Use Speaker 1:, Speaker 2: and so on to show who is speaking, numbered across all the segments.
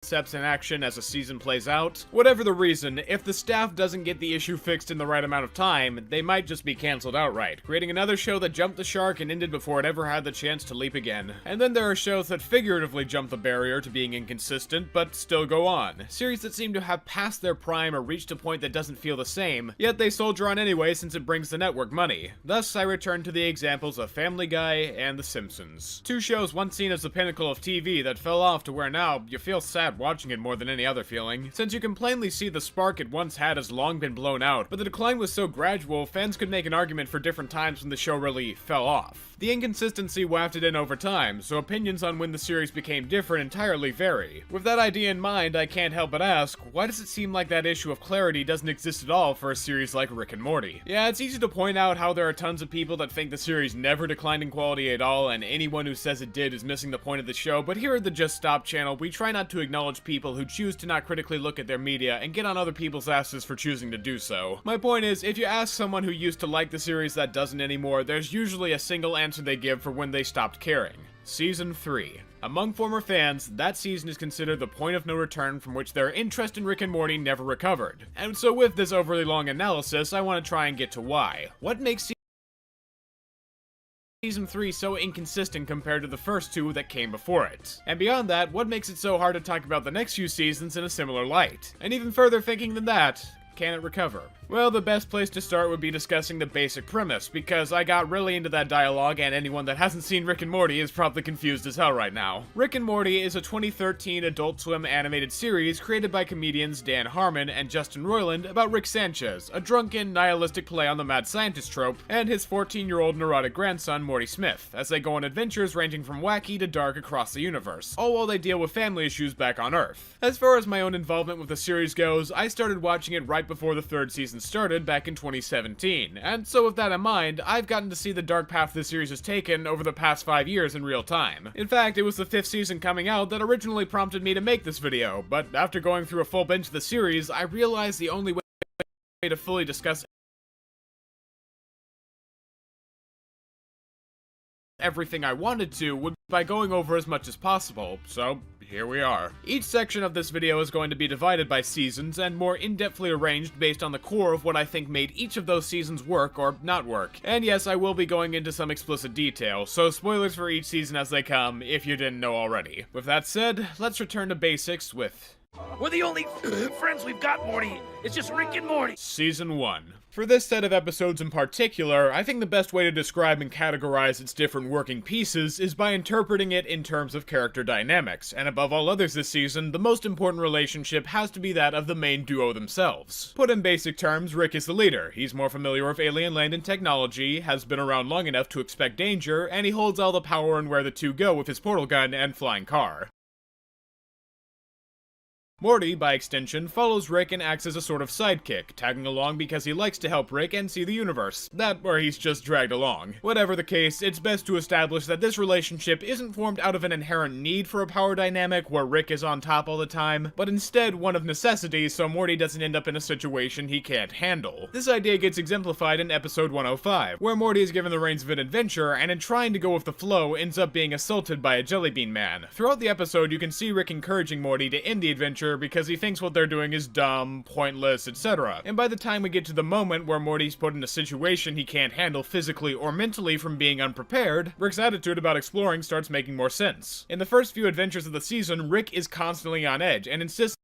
Speaker 1: concepts in action as a season plays out. Whatever the reason, if the staff doesn't get the issue fixed in the right amount of time, they might just be cancelled outright, creating another show that jumped the shark and ended before it ever had the chance to leap again. And then there are shows that figuratively jump the barrier to being inconsistent, but still go on. Series that seem to have passed their prime or reached a point that doesn't feel the same, yet they soldier on anyway since it brings the network money. Thus, I return to the examples of Family Guy and The Simpsons. Two shows once seen as the pinnacle of TV that fell off to where now you feel sad watching it more than any other feeling, since you can plainly see the spark it once had has long been blown out, but the decline was so gradual, fans could make an argument for different times when the show really fell off. The inconsistency wafted in over time, so opinions on when the series became different entirely vary. With that idea in mind, I can't help but ask, why does it seem like that issue of clarity doesn't exist at all for a series like Rick and Morty? Yeah, it's easy to point out how there are tons of people that think the series never declined in quality at all, and anyone who says it did is missing the point of the show, but here at the Just Stop channel, we try not to acknowledge people who choose to not critically look at their media and get on other people's asses for choosing to do so. My point is, if you ask someone who used to like the series that doesn't anymore, there's usually a single answer they give for when they stopped caring. Season 3. Among former fans, that season is considered the point of no return from which their interest in Rick and Morty never recovered. And so with this overly long analysis, I want to try and get to why. What makes Season 3 so inconsistent compared to the first two that came before it? And beyond that, what makes it so hard to talk about the next few seasons in a similar light? And even further thinking than that, can it recover? Well, the best place to start would be discussing the basic premise, because I got really into that dialogue and anyone that hasn't seen Rick and Morty is probably confused as hell right now. Rick and Morty is a 2013 Adult Swim animated series created by comedians Dan Harmon and Justin Roiland about Rick Sanchez, a drunken, nihilistic play on the mad scientist trope, and his 14-year-old neurotic grandson Morty Smith, as they go on adventures ranging from wacky to dark across the universe, all while they deal with family issues back on Earth. As far as my own involvement with the series goes, I started watching it right before the third season started back in 2017, and so with that in mind, I've gotten to see the dark path this series has taken over the past 5 years in real time. In fact, it was the 5th season coming out that originally prompted me to make this video, but after going through a full binge of the series, I realized the only way to fully discuss everything I wanted to would be by going over as much as possible, so here we are. Each section of this video is going to be divided by seasons and more in-depthly arranged based on the core of what I think made each of those seasons work or not work. And yes, I will be going into some explicit detail, so spoilers for each season as they come, if you didn't know already. With that said, let's return to basics with
Speaker 2: We're the only friends we've got, Morty. It's just Rick and Morty.
Speaker 1: Season 1. For this set of episodes in particular, I think the best way to describe and categorize its different working pieces is by interpreting it in terms of character dynamics, and above all others this season, the most important relationship has to be that of the main duo themselves. Put in basic terms, Rick is the leader. He's more familiar with alien land and technology, has been around long enough to expect danger, and he holds all the power in where the two go with his portal gun and flying car. Morty, by extension, follows Rick and acts as a sort of sidekick, tagging along because he likes to help Rick and see the universe. That or he's just dragged along. Whatever the case, it's best to establish that this relationship isn't formed out of an inherent need for a power dynamic where Rick is on top all the time, but instead one of necessity so Morty doesn't end up in a situation he can't handle. This idea gets exemplified in episode 105, where Morty is given the reins of an adventure and in trying to go with the flow ends up being assaulted by a jellybean man. Throughout the episode, you can see Rick encouraging Morty to end the adventure because he thinks what they're doing is dumb, pointless, etc. And by the time we get to the moment where Morty's put in a situation he can't handle physically or mentally from being unprepared, Rick's attitude about exploring starts making more sense. In the first few adventures of the season, Rick is constantly on edge and insists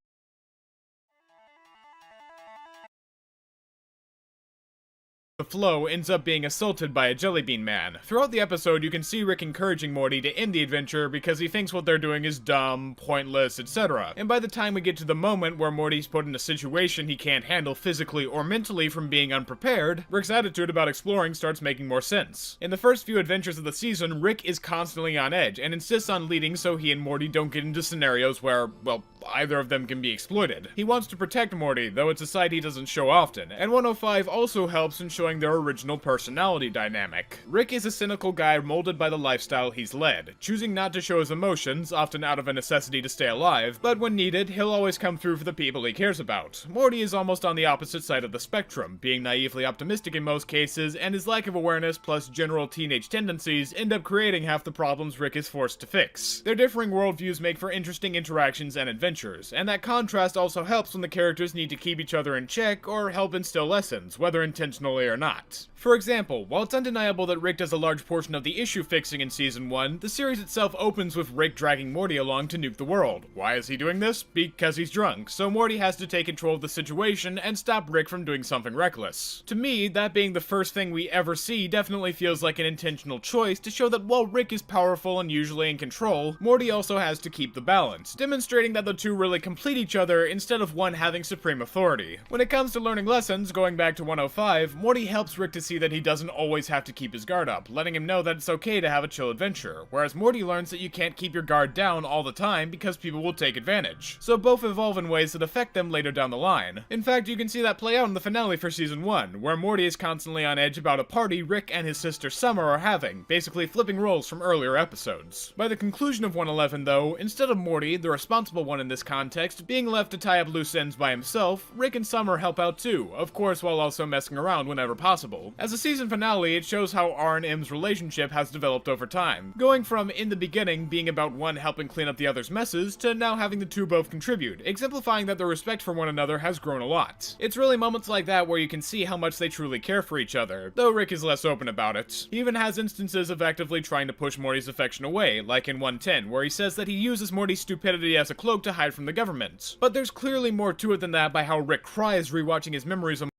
Speaker 1: the flow ends up being assaulted by a jellybean man. Throughout the episode, you can see Rick encouraging Morty to end the adventure because he thinks what they're doing is dumb, pointless, etc. And by the time we get to the moment where Morty's put in a situation he can't handle physically or mentally from being unprepared, Rick's attitude about exploring starts making more sense. In the first few adventures of the season, Rick is constantly on edge and insists on leading so he and Morty don't get into scenarios where, well, either of them can be exploited. He wants to protect Morty, though it's a side he doesn't show often, and 105 also helps in showing their original personality dynamic. Rick is a cynical guy molded by the lifestyle he's led, choosing not to show his emotions, often out of a necessity to stay alive, but when needed, he'll always come through for the people he cares about. Morty is almost on the opposite side of the spectrum, being naively optimistic in most cases, and his lack of awareness plus general teenage tendencies end up creating half the problems Rick is forced to fix. Their differing worldviews make for interesting interactions and adventures, adventures, and that contrast also helps when the characters need to keep each other in check or help instill lessons, whether intentionally or not. For example, while it's undeniable that Rick does a large portion of the issue fixing in Season 1, the series itself opens with Rick dragging Morty along to nuke the world. Why is he doing this? Because he's drunk, so Morty has to take control of the situation and stop Rick from doing something reckless. To me, that being the first thing we ever see definitely feels like an intentional choice to show that while Rick is powerful and usually in control, Morty also has to keep the balance, demonstrating that the two really complete each other instead of one having supreme authority. When it comes to learning lessons, going back to 105, Morty helps Rick to see that he doesn't always have to keep his guard up, letting him know that it's okay to have a chill adventure, whereas Morty learns that you can't keep your guard down all the time because people will take advantage. So both evolve in ways that affect them later down the line. In fact, you can see that play out in the finale for Season 1, where Morty is constantly on edge about a party Rick and his sister Summer are having, basically flipping roles from earlier episodes. By the conclusion of 111 though, instead of Morty, the responsible one in this context, being left to tie up loose ends by himself, Rick and Summer help out too, of course while also messing around whenever possible. As a season finale, it shows how R and M's relationship has developed over time, going from in the beginning being about one helping clean up the other's messes to now having the two both contribute, exemplifying that their respect for one another has grown a lot. It's really moments like that where you can see how much they truly care for each other, though Rick is less open about it. He even has instances of actively trying to push Morty's affection away, like in 110, where he says that he uses Morty's stupidity as a cloak to hide from the government. But there's clearly more to it than that by how Rick cries rewatching his memories of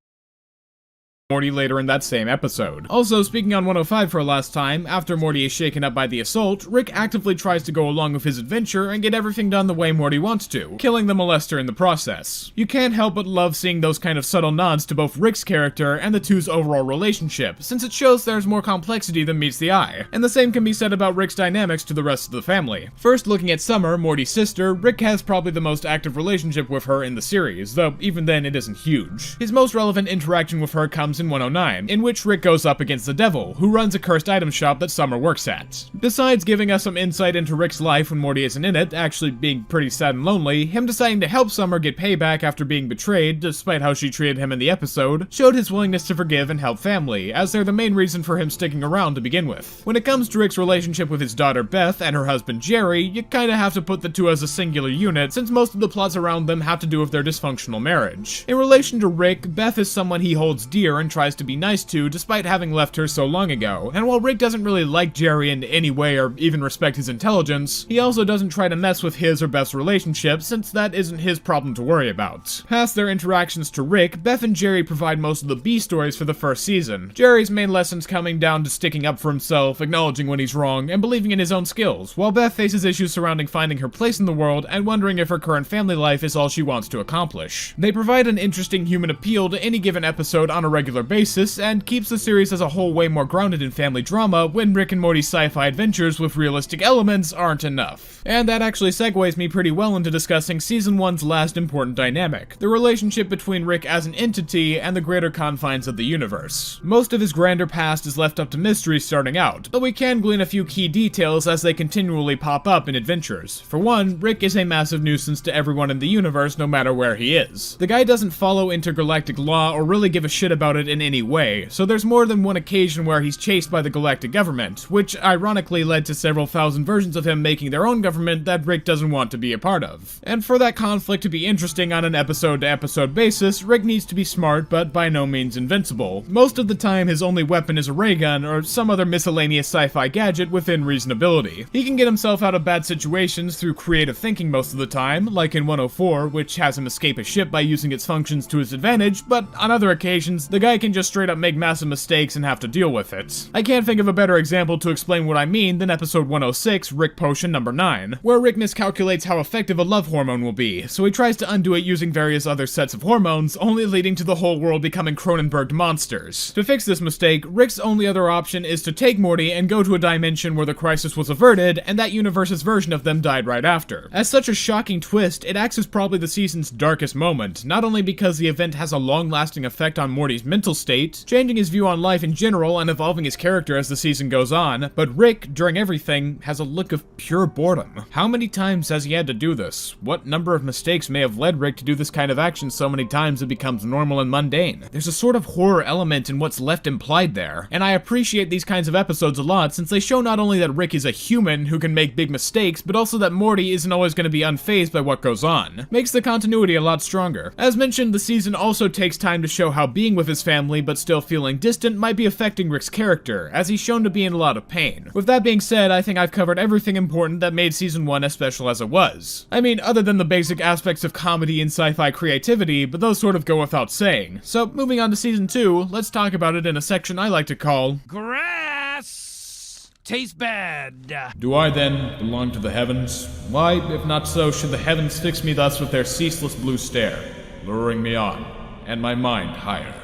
Speaker 1: Morty later in that same episode. Also, speaking on 105 for a last time, after Morty is shaken up by the assault, Rick actively tries to go along with his adventure and get everything done the way Morty wants to, killing the molester in the process. You can't help but love seeing those kind of subtle nods to both Rick's character and the two's overall relationship, since it shows there's more complexity than meets the eye. And the same can be said about Rick's dynamics to the rest of the family. First, looking at Summer, Morty's sister, Rick has probably the most active relationship with her in the series, though even then it isn't huge. His most relevant interaction with her comes in 109, in which Rick goes up against the Devil, who runs a cursed item shop that Summer works at. Besides giving us some insight into Rick's life when Morty isn't in it, actually being pretty sad and lonely, him deciding to help Summer get payback after being betrayed, despite how she treated him in the episode, showed his willingness to forgive and help family, as they're the main reason for him sticking around to begin with. When it comes to Rick's relationship with his daughter Beth and her husband Jerry, you kinda have to put the two as a singular unit, since most of the plots around them have to do with their dysfunctional marriage. In relation to Rick, Beth is someone he holds dear and tries to be nice to, despite having left her so long ago, and while Rick doesn't really like Jerry in any way or even respect his intelligence, he also doesn't try to mess with his or Beth's relationship, since that isn't his problem to worry about. Past their interactions to Rick, Beth and Jerry provide most of the B stories for the first season, Jerry's main lessons coming down to sticking up for himself, acknowledging when he's wrong, and believing in his own skills, while Beth faces issues surrounding finding her place in the world and wondering if her current family life is all she wants to accomplish. They provide an interesting human appeal to any given episode on a regular basis, and keeps the series as a whole way more grounded in family drama when Rick and Morty's sci-fi adventures with realistic elements aren't enough. And that actually segues me pretty well into discussing Season 1's last important dynamic, the relationship between Rick as an entity and the greater confines of the universe. Most of his grander past is left up to mystery starting out, but we can glean a few key details as they continually pop up in adventures. For one, Rick is a massive nuisance to everyone in the universe no matter where he is. The guy doesn't follow intergalactic law or really give a shit about it in any way, so there's more than one occasion where he's chased by the galactic government, which ironically led to several thousand versions of him making their own government that Rick doesn't want to be a part of. And for that conflict to be interesting on an episode-to-episode basis, Rick needs to be smart, but by no means invincible. Most of the time, his only weapon is a ray gun or some other miscellaneous sci-fi gadget within reasonability. He can get himself out of bad situations through creative thinking most of the time, like in 104, which has him escape a ship by using its functions to his advantage, but on other occasions, the guy can just straight up make massive mistakes and have to deal with it. I can't think of a better example to explain what I mean than episode 106, Rick Potion number 9, where Rick miscalculates how effective a love hormone will be, so he tries to undo it using various other sets of hormones, only leading to the whole world becoming Cronenberg monsters. To fix this mistake, Rick's only other option is to take Morty and go to a dimension where the crisis was averted, and that universe's version of them died right after. As such a shocking twist, it acts as probably the season's darkest moment, not only because the event has a long-lasting effect on Morty's mental state, changing his view on life in general and evolving his character as the season goes on, but Rick, during everything, has a look of pure boredom. them. How many times has he had to do this? What number of mistakes may have led Rick to do this kind of action so many times it becomes normal and mundane? There's a sort of horror element in what's left implied there, and I appreciate these kinds of episodes a lot since they show not only that Rick is a human who can make big mistakes, but also that Morty isn't always going to be unfazed by what goes on. Makes the continuity a lot stronger. As mentioned, the season also takes time to show how being with his family but still feeling distant might be affecting Rick's character, as he's shown to be in a lot of pain. With that being said, I think I've covered everything important that made season 1 as special as it was. I mean, other than the basic aspects of comedy and sci-fi creativity, but those sort of go without saying. So, moving on to season 2, let's talk about it in a section I like to call
Speaker 2: Grass tastes bad.
Speaker 1: Do I then belong to the heavens? Why, if not so, should the heavens fix me thus with their ceaseless blue stare, luring me on, and my mind higher?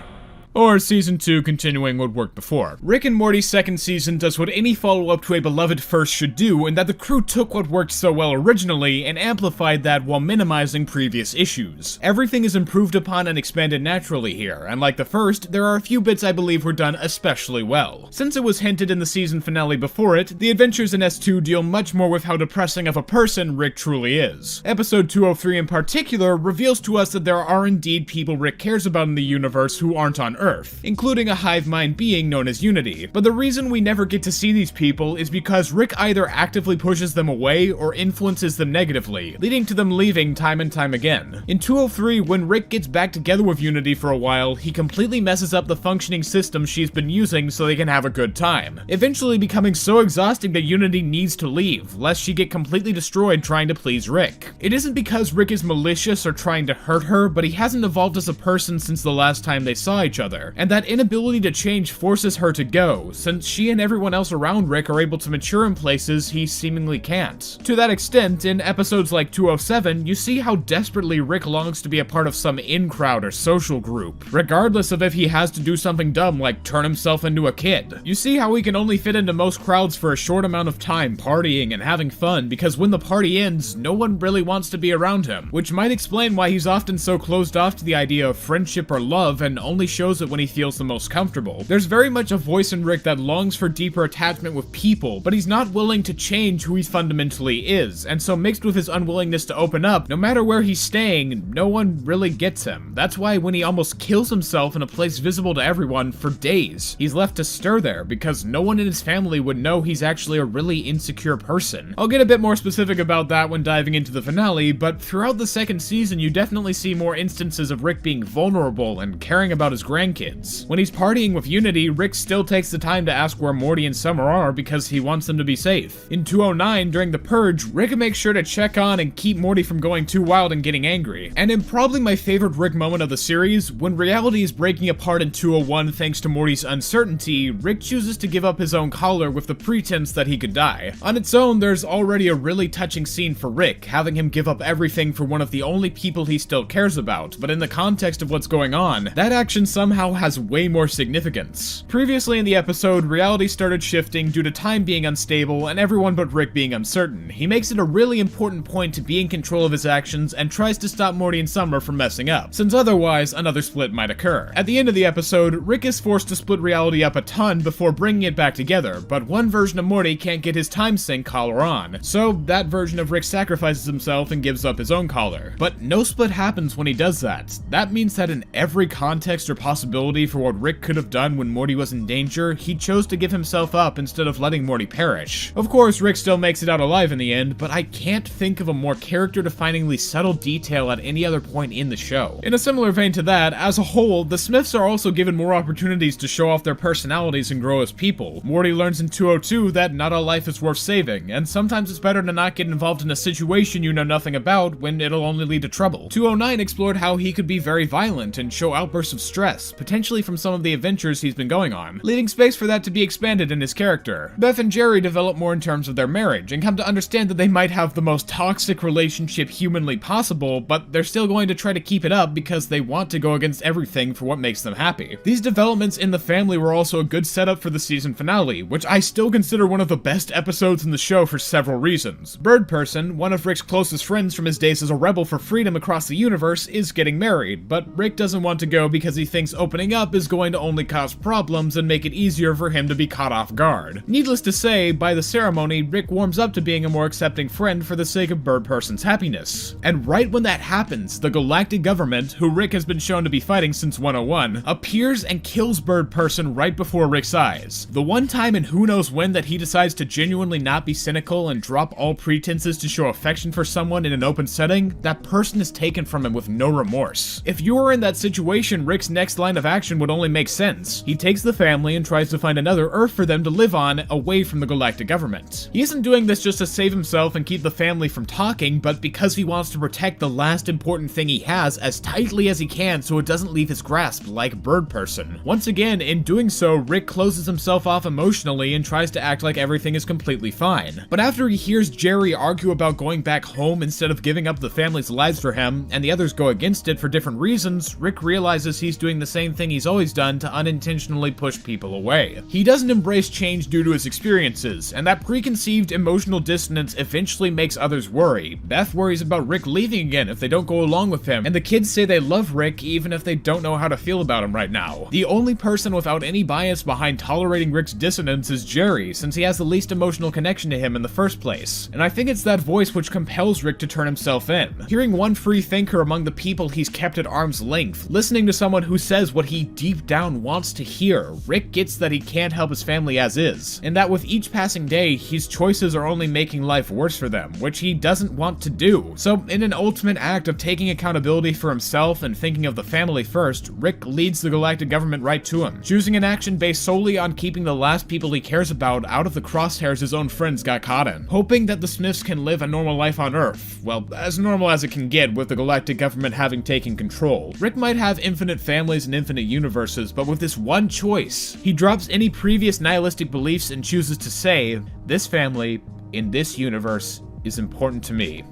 Speaker 1: Or season 2 continuing what worked before. Rick and Morty's second season does what any follow-up to a beloved first should do, in that the crew took what worked so well originally and amplified that while minimizing previous issues. Everything is improved upon and expanded naturally here, and like the first, there are a few bits I believe were done especially well. Since it was hinted in the season finale before it, the adventures in S2 deal much more with how depressing of a person Rick truly is. Episode 203 in particular reveals to us that there are indeed people Rick cares about in the universe who aren't on Earth, including a hive mind being known as Unity. But the reason we never get to see these people is because Rick either actively pushes them away or influences them negatively, leading to them leaving time and time again. In 203, when Rick gets back together with Unity for a while, he completely messes up the functioning system she's been using so they can have a good time, eventually becoming so exhausting that Unity needs to leave, lest she get completely destroyed trying to please Rick. It isn't because Rick is malicious or trying to hurt her, but he hasn't evolved as a person since the last time they saw each other, and that inability to change forces her to go, since she and everyone else around Rick are able to mature in places he seemingly can't. To that extent, in episodes like 207, you see how desperately Rick longs to be a part of some in-crowd or social group, regardless of if he has to do something dumb like turn himself into a kid. You see how he can only fit into most crowds for a short amount of time partying and having fun, because when the party ends, no one really wants to be around him, which might explain why he's often so closed off to the idea of friendship or love and only shows it when he feels the most comfortable. There's very much a voice in Rick that longs for deeper attachment with people, but he's not willing to change who he fundamentally is, and so mixed with his unwillingness to open up, no matter where he's staying, no one really gets him. That's why when he almost kills himself in a place visible to everyone for days, he's left to stir there, because no one in his family would know he's actually a really insecure person. I'll get a bit more specific about that when diving into the finale, but throughout the second season you definitely see more instances of Rick being vulnerable and caring about his grandkids. When he's partying with Unity, Rick still takes the time to ask where Morty and Summer are because he wants them to be safe. In 209, during the Purge, Rick makes sure to check on and keep Morty from going too wild and getting angry. And in probably my favorite Rick moment of the series, when reality is breaking apart in 201 thanks to Morty's uncertainty, Rick chooses to give up his own collar with the pretense that he could die. On its own, there's already a really touching scene for Rick, having him give up everything for one of the only people he still cares about, but in the context of what's going on, that action somehow has way more significance. Previously in the episode, reality started shifting due to time being unstable and everyone but Rick being uncertain. He makes it a really important point to be in control of his actions and tries to stop Morty and Summer from messing up, since otherwise another split might occur. At the end of the episode, Rick is forced to split reality up a ton before bringing it back together, but one version of Morty can't get his time sync collar on, so that version of Rick sacrifices himself and gives up his own collar. But no split happens when he does that. That means that in every context or possibility for what Rick could have done when Morty was in danger, he chose to give himself up instead of letting Morty perish. Of course, Rick still makes it out alive in the end, but I can't think of a more character-definingly subtle detail at any other point in the show. In a similar vein to that, as a whole, the Smiths are also given more opportunities to show off their personalities and grow as people. Morty learns in 202 that not all life is worth saving, and sometimes it's better to not get involved in a situation you know nothing about when it'll only lead to trouble. 209 explored how he could be very violent and show outbursts of stress, potentially from some of the adventures he's been going on, leaving space for that to be expanded in his character. Beth and Jerry develop more in terms of their marriage, and come to understand that they might have the most toxic relationship humanly possible, but they're still going to try to keep it up because they want to go against everything for what makes them happy. These developments in the family were also a good setup for the season finale, which I still consider one of the best episodes in the show for several reasons. Bird Person, one of Rick's closest friends from his days as a rebel for freedom across the universe, is getting married, but Rick doesn't want to go because he thinks opening up is going to only cause problems and make it easier for him to be caught off guard. Needless to say, by the ceremony, Rick warms up to being a more accepting friend for the sake of Bird Person's happiness. And right when that happens, the galactic government, who Rick has been shown to be fighting since 101, appears and kills Bird Person right before Rick's eyes. The one time in who knows when that he decides to genuinely not be cynical and drop all pretenses to show affection for someone in an open setting, that person is taken from him with no remorse. If you were in that situation, Rick's next line of action would only make sense. He takes the family and tries to find another Earth for them to live on, away from the galactic government. He isn't doing this just to save himself and keep the family from talking, but because he wants to protect the last important thing he has as tightly as he can so it doesn't leave his grasp like Bird Person. Once again, in doing so, Rick closes himself off emotionally and tries to act like everything is completely fine. But after he hears Jerry argue about going back home instead of giving up the family's lives for him, and the others go against it for different reasons, Rick realizes he's doing the same thing he's always done to unintentionally push people away. He doesn't embrace change due to his experiences, and that preconceived emotional dissonance eventually makes others worry. Beth worries about Rick leaving again if they don't go along with him, and the kids say they love Rick even if they don't know how to feel about him right now. The only person without any bias behind tolerating Rick's dissonance is Jerry, since he has the least emotional connection to him in the first place. And I think it's that voice which compels Rick to turn himself in. Hearing one free thinker among the people he's kept at arm's length, listening to someone who says what he deep down wants to hear, Rick gets that he can't help his family as is, and that with each passing day, his choices are only making life worse for them, which he doesn't want to do. So in an ultimate act of taking accountability for himself and thinking of the family first, Rick leads the galactic government right to him, choosing an action based solely on keeping the last people he cares about out of the crosshairs his own friends got caught in, hoping that the Smiths can live a normal life on Earth. Well, as normal as it can get with the galactic government having taken control. Rick might have infinite families and infinite universes, but with this one choice, he drops any previous nihilistic beliefs and chooses to say, this family, in this universe, is important to me,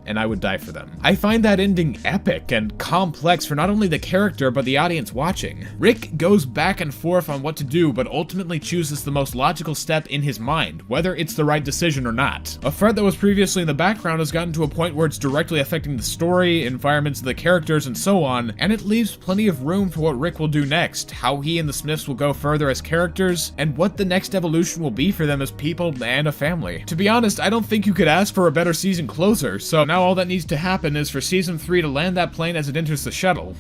Speaker 1: and I would die for them. I find that ending epic and complex for not only the character, but the audience watching. Rick goes back and forth on what to do, but ultimately chooses the most logical step in his mind, whether it's the right decision or not. A threat that was previously in the background has gotten to a point where it's directly affecting the story, environments of the characters, and so on, and it leaves plenty of room for what Rick will do next, how he and the Smiths will go further as characters, and what the next evolution will be for them as people and a family. To be honest, I don't think you could ask for a better season closer, so now all that needs to happen is for Season 3 to land that plane as it enters the shuttle.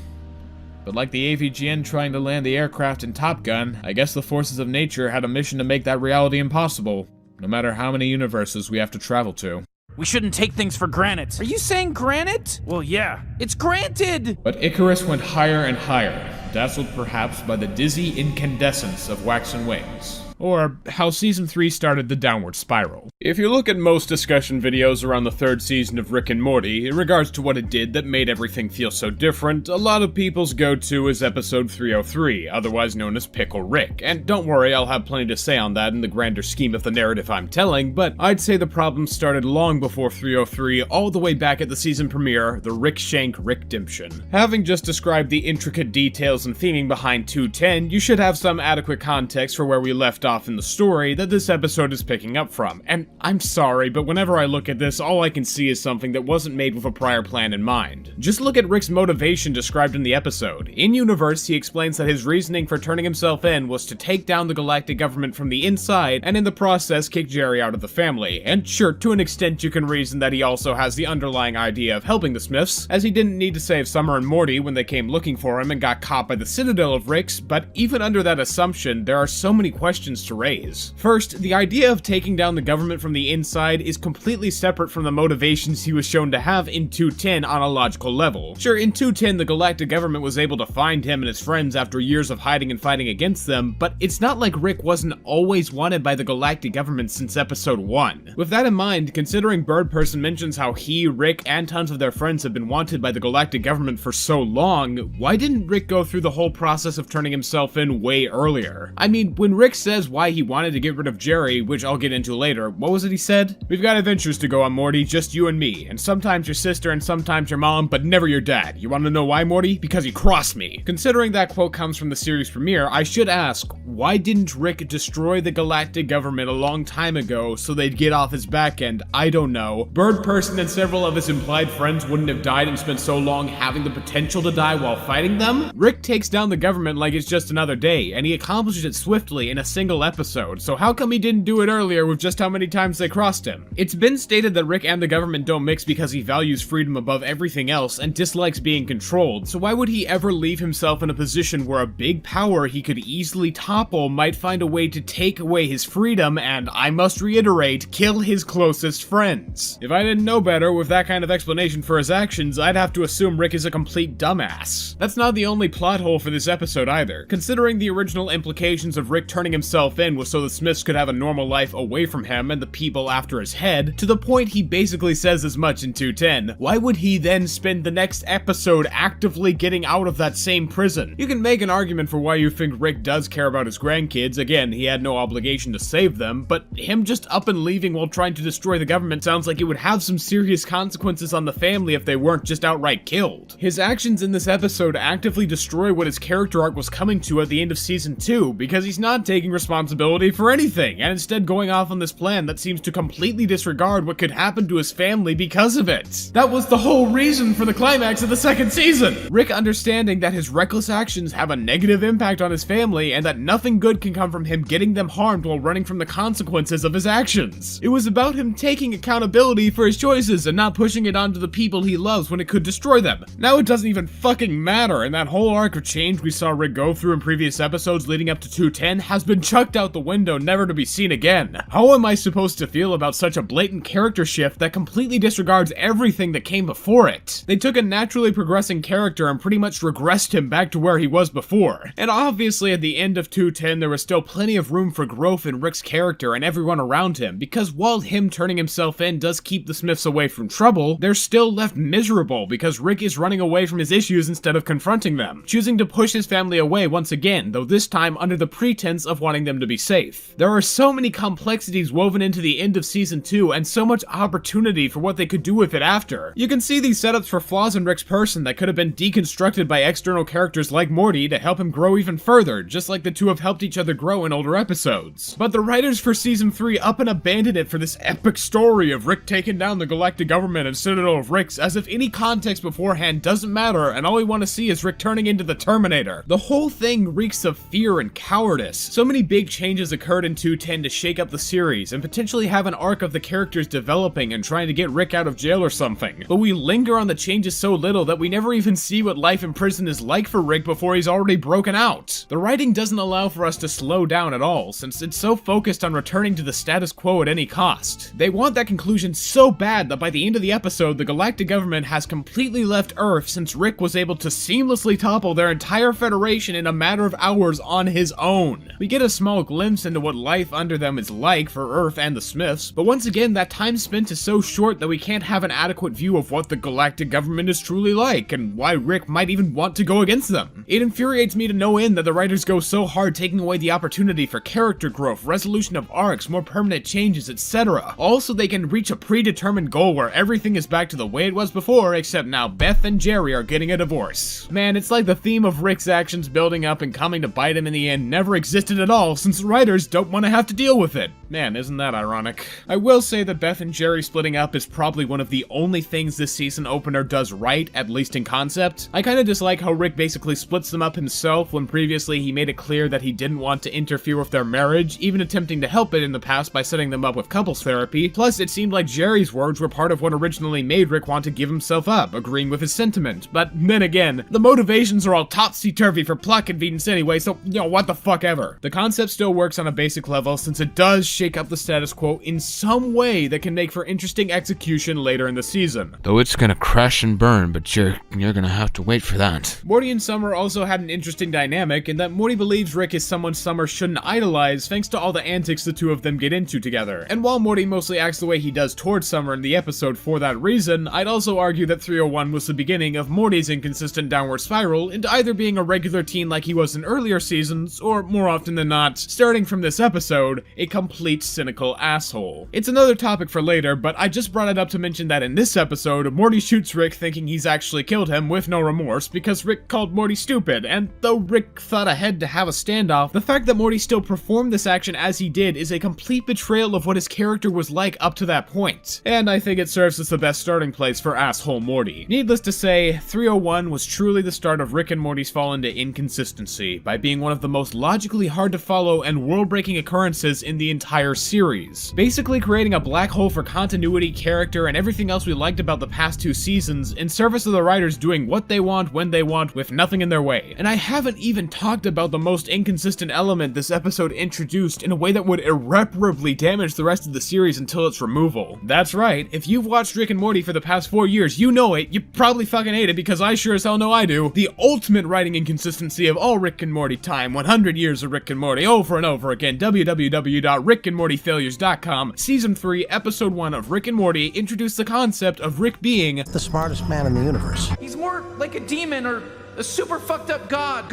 Speaker 1: But like the AVGN trying to land the aircraft in Top Gun, I guess the forces of nature had a mission to make that reality impossible, no matter how many universes we have to travel to.
Speaker 2: We shouldn't take things for granted.
Speaker 3: Are you saying granite?
Speaker 2: Well, yeah.
Speaker 3: It's granted!
Speaker 1: But Icarus went higher and higher, dazzled perhaps by the dizzy incandescence of waxen wings. Or how Season 3 started the downward spiral. If you look at most discussion videos around the third season of Rick and Morty, in regards to what it did that made everything feel so different, a lot of people's go-to is episode 303, otherwise known as Pickle Rick. And don't worry, I'll have plenty to say on that in the grander scheme of the narrative I'm telling, but I'd say the problem started long before 303, all the way back at the season premiere, the Rick Shank Rickdemption. Having just described the intricate details and theming behind 210, you should have some adequate context for where we left off in the story that this episode is picking up from. And I'm sorry, but whenever I look at this, all I can see is something that wasn't made with a prior plan in mind. Just look at Rick's motivation described in the episode. In-universe, he explains that his reasoning for turning himself in was to take down the galactic government from the inside, and in the process kick Jerry out of the family. And sure, to an extent you can reason that he also has the underlying idea of helping the Smiths, as he didn't need to save Summer and Morty when they came looking for him and got caught by the Citadel of Ricks, but even under that assumption, there are so many questions to raise. First, the idea of taking down the government from the inside is completely separate from the motivations he was shown to have in 210 on a logical level. Sure, in 210 the galactic government was able to find him and his friends after years of hiding and fighting against them, but it's not like Rick wasn't always wanted by the galactic government since episode 1. With that in mind, considering Bird Person mentions how he, Rick, and tons of their friends have been wanted by the galactic government for so long, why didn't Rick go through the whole process of turning himself in way earlier? I mean, when Rick says says why he wanted to get rid of Jerry, which I'll get into later. What was it he said? "We've got adventures to go on, Morty, just you and me, and sometimes your sister and sometimes your mom, but never your dad. You wanna know why, Morty? Because he crossed me." Considering that quote comes from the series premiere, I should ask, why didn't Rick destroy the galactic government a long time ago so they'd get off his back end? I don't know. Bird Person and several of his implied friends wouldn't have died and spent so long having the potential to die while fighting them? Rick takes down the government like it's just another day, and he accomplishes it swiftly in a single episode, so how come he didn't do it earlier with just how many times they crossed him? It's been stated that Rick and the government don't mix because he values freedom above everything else and dislikes being controlled, so why would he ever leave himself in a position where a big power he could easily topple might find a way to take away his freedom and, I must reiterate, kill his closest friends? If I didn't know better with that kind of explanation for his actions, I'd have to assume Rick is a complete dumbass. That's not the only plot hole for this episode either. Considering the original implications of Rick turning himself in was so the Smiths could have a normal life away from him and the people after his head, to the point he basically says as much in 210, why would he then spend the next episode actively getting out of that same prison? You can make an argument for why you think Rick does care about his grandkids. Again, he had no obligation to save them, but him just up and leaving while trying to destroy the government sounds like it would have some serious consequences on the family if they weren't just outright killed. His actions in this episode actively destroy what his character arc was coming to at the end of season 2, because he's not taking responsibility for anything, and instead going off on this plan that seems to completely disregard what could happen to his family because of it. That was the whole reason for the climax of the second season! Rick understanding that his reckless actions have a negative impact on his family, and that nothing good can come from him getting them harmed while running from the consequences of his actions. It was about him taking accountability for his choices and not pushing it onto the people he loves when it could destroy them. Now it doesn't even fucking matter, and that whole arc of change we saw Rick go through in previous episodes leading up to 210 has been chucked out the window, never to be seen again. How am I supposed to feel about such a blatant character shift that completely disregards everything that came before it? They took a naturally progressing character and pretty much regressed him back to where he was before. And obviously at the end of 210 there was still plenty of room for growth in Rick's character and everyone around him, because while him turning himself in does keep the Smiths away from trouble, they're still left miserable because Rick is running away from his issues instead of confronting them, choosing to push his family away once again, though this time under the pretense of wanting them to be safe. There are so many complexities woven into the end of season 2 and so much opportunity for what they could do with it after. You can see these setups for flaws in Rick's person that could have been deconstructed by external characters like Morty to help him grow even further, just like the two have helped each other grow in older episodes. But the writers for season 3 up and abandoned it for this epic story of Rick taking down the galactic government and Citadel of Ricks, as if any context beforehand doesn't matter and all we want to see is Rick turning into the Terminator. The whole thing reeks of fear and cowardice. So many big changes occurred in 210 to shake up the series and potentially have an arc of the characters developing and trying to get Rick out of jail or something. But we linger on the changes so little that we never even see what life in prison is like for Rick before he's already broken out. The writing doesn't allow for us to slow down at all, since it's so focused on returning to the status quo at any cost. They want that conclusion so bad that by the end of the episode, the galactic government has completely left Earth since Rick was able to seamlessly topple their entire federation in a matter of hours on his own. We get a small glimpse into what life under them is like for Earth and the Smiths, but once again, that time spent is so short that we can't have an adequate view of what the galactic government is truly like, and why Rick might even want to go against them. It infuriates me to no end that the writers go so hard taking away the opportunity for character growth, resolution of arcs, more permanent changes, etc. Also, they can reach a predetermined goal where everything is back to the way it was before, except now Beth and Jerry are getting a divorce. Man, it's like the theme of Rick's actions building up and coming to bite him in the end never existed at all, since the writers don't want to have to deal with it. Man, isn't that ironic? I will say that Beth and Jerry splitting up is probably one of the only things this season opener does right, at least in concept. I kinda dislike how Rick basically splits them up himself when previously he made it clear that he didn't want to interfere with their marriage, even attempting to help it in the past by setting them up with couples therapy. Plus, it seemed like Jerry's words were part of what originally made Rick want to give himself up, agreeing with his sentiment. But then again, the motivations are all topsy-turvy for plot convenience anyway, so, you know, what the fuck ever. The concept still works on a basic level since it does shake up the status quo in some way that can make for interesting execution later in the season.
Speaker 4: Though it's gonna crash and burn, but you're gonna have to wait for that.
Speaker 1: Morty and Summer also had an interesting dynamic in that Morty believes Rick is someone Summer shouldn't idolize thanks to all the antics the two of them get into together. And while Morty mostly acts the way he does towards Summer in the episode for that reason, I'd also argue that 301 was the beginning of Morty's inconsistent downward spiral into either being a regular teen like he was in earlier seasons, or more often than not, starting from this episode, a complete cynical asshole. It's another topic for later, but I just brought it up to mention that in this episode, Morty shoots Rick thinking he's actually killed him with no remorse because Rick called Morty stupid, and though Rick thought ahead to have a standoff, the fact that Morty still performed this action as he did is a complete betrayal of what his character was like up to that point. And I think it serves as the best starting place for asshole Morty. Needless to say, 301 was truly the start of Rick and Morty's fall into inconsistency, by being one of the most logically hard to follow and world-breaking occurrences in the entire series. Basically creating a black hole for continuity, character, and everything else we liked about the past two seasons in service of the writers doing what they want when they want with nothing in their way. And I haven't even talked about the most inconsistent element this episode introduced in a way that would irreparably damage the rest of the series until its removal. That's right, if you've watched Rick and Morty for the past 4 years, you know it. You probably fucking hate it because I sure as hell know I do. The ultimate writing inconsistency of all Rick and Morty time, 100 years of Rick and Morty over and over again, www.rickandmortyfailures.com. Season 3, Episode 1 of Rick and Morty introduced the concept of Rick being
Speaker 5: the smartest man in the universe.
Speaker 3: He's more like a demon or a super fucked up god.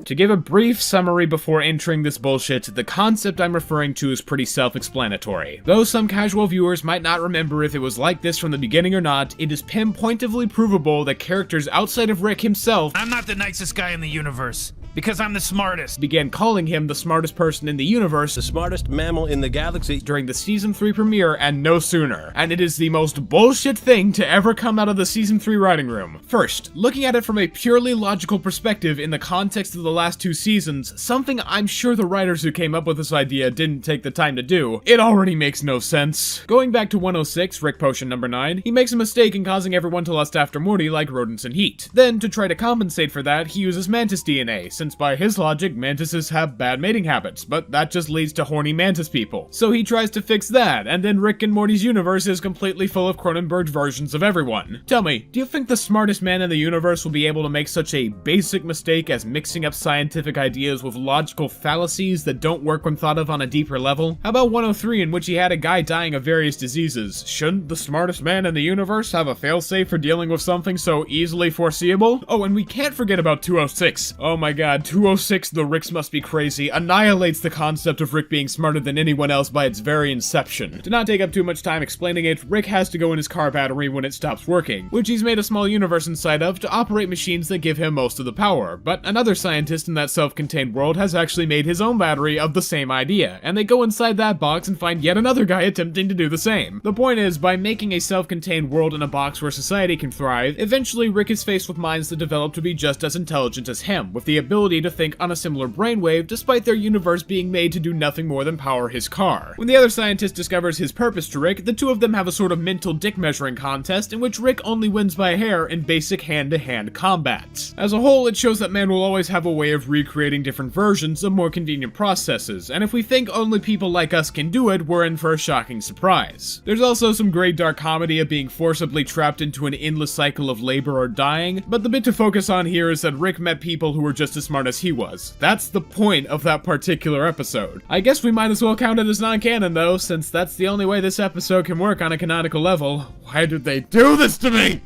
Speaker 1: To give a brief summary before entering this bullshit, the concept I'm referring to is pretty self-explanatory. Though some casual viewers might not remember if it was like this from the beginning or not, it is pinpointedly provable that characters outside of Rick himself
Speaker 2: I'm not the nicest guy in the universe, because I'm the smartest.
Speaker 1: began calling him the smartest person in the universe
Speaker 5: The smartest mammal in the galaxy.
Speaker 1: during the Season 3 premiere and no sooner. And it is the most bullshit thing to ever come out of the Season 3 writing room. First, looking at it from a purely logical perspective in the context of the last two seasons, something I'm sure the writers who came up with this idea didn't take the time to do, it already makes no sense. Going back to 106, Rick Potion number 9, he makes a mistake in causing everyone to lust after Morty like rodents in heat. Then, to try to compensate for that, he uses mantis DNA, since by his logic, mantises have bad mating habits, but that just leads to horny mantis people. So he tries to fix that, and then Rick and Morty's universe is completely full of Cronenberg versions of everyone. Tell me, do you think the smartest man in the universe will be able to make such a basic mistake as mixing up scientific ideas with logical fallacies that don't work when thought of on a deeper level? How about 103, in which he had a guy dying of various diseases? Shouldn't the smartest man in the universe have a failsafe for dealing with something so easily foreseeable? Oh, and we can't forget about 206. Oh my god, 206, the Ricks Must Be Crazy, annihilates the concept of Rick being smarter than anyone else by its very inception. To not take up too much time explaining it, Rick has to go in his car battery when it stops working, which he's made a small universe inside of to operate machines that give him most of the power. But another scientist in that self-contained world has actually made his own battery of the same idea, and they go inside that box and find yet another guy attempting to do the same. The point is, by making a self-contained world in a box where society can thrive, eventually Rick is faced with minds that develop to be just as intelligent as him, with the ability to think on a similar brainwave despite their universe being made to do nothing more than power his car. When the other scientist discovers his purpose to Rick, the two of them have a sort of mental dick measuring contest in which Rick only wins by a hair in basic hand-to-hand combat. As a whole, it shows that man will always have a way of recreating different versions of more convenient processes, and if we think only people like us can do it, we're in for a shocking surprise. There's also some great dark comedy of being forcibly trapped into an endless cycle of labor or dying, but the bit to focus on here is that Rick met people who were just as smart as he was. That's the point of that particular episode. I guess we might as well count it as non-canon though, since that's the only way this episode can work on a canonical level. Why did they do this to me?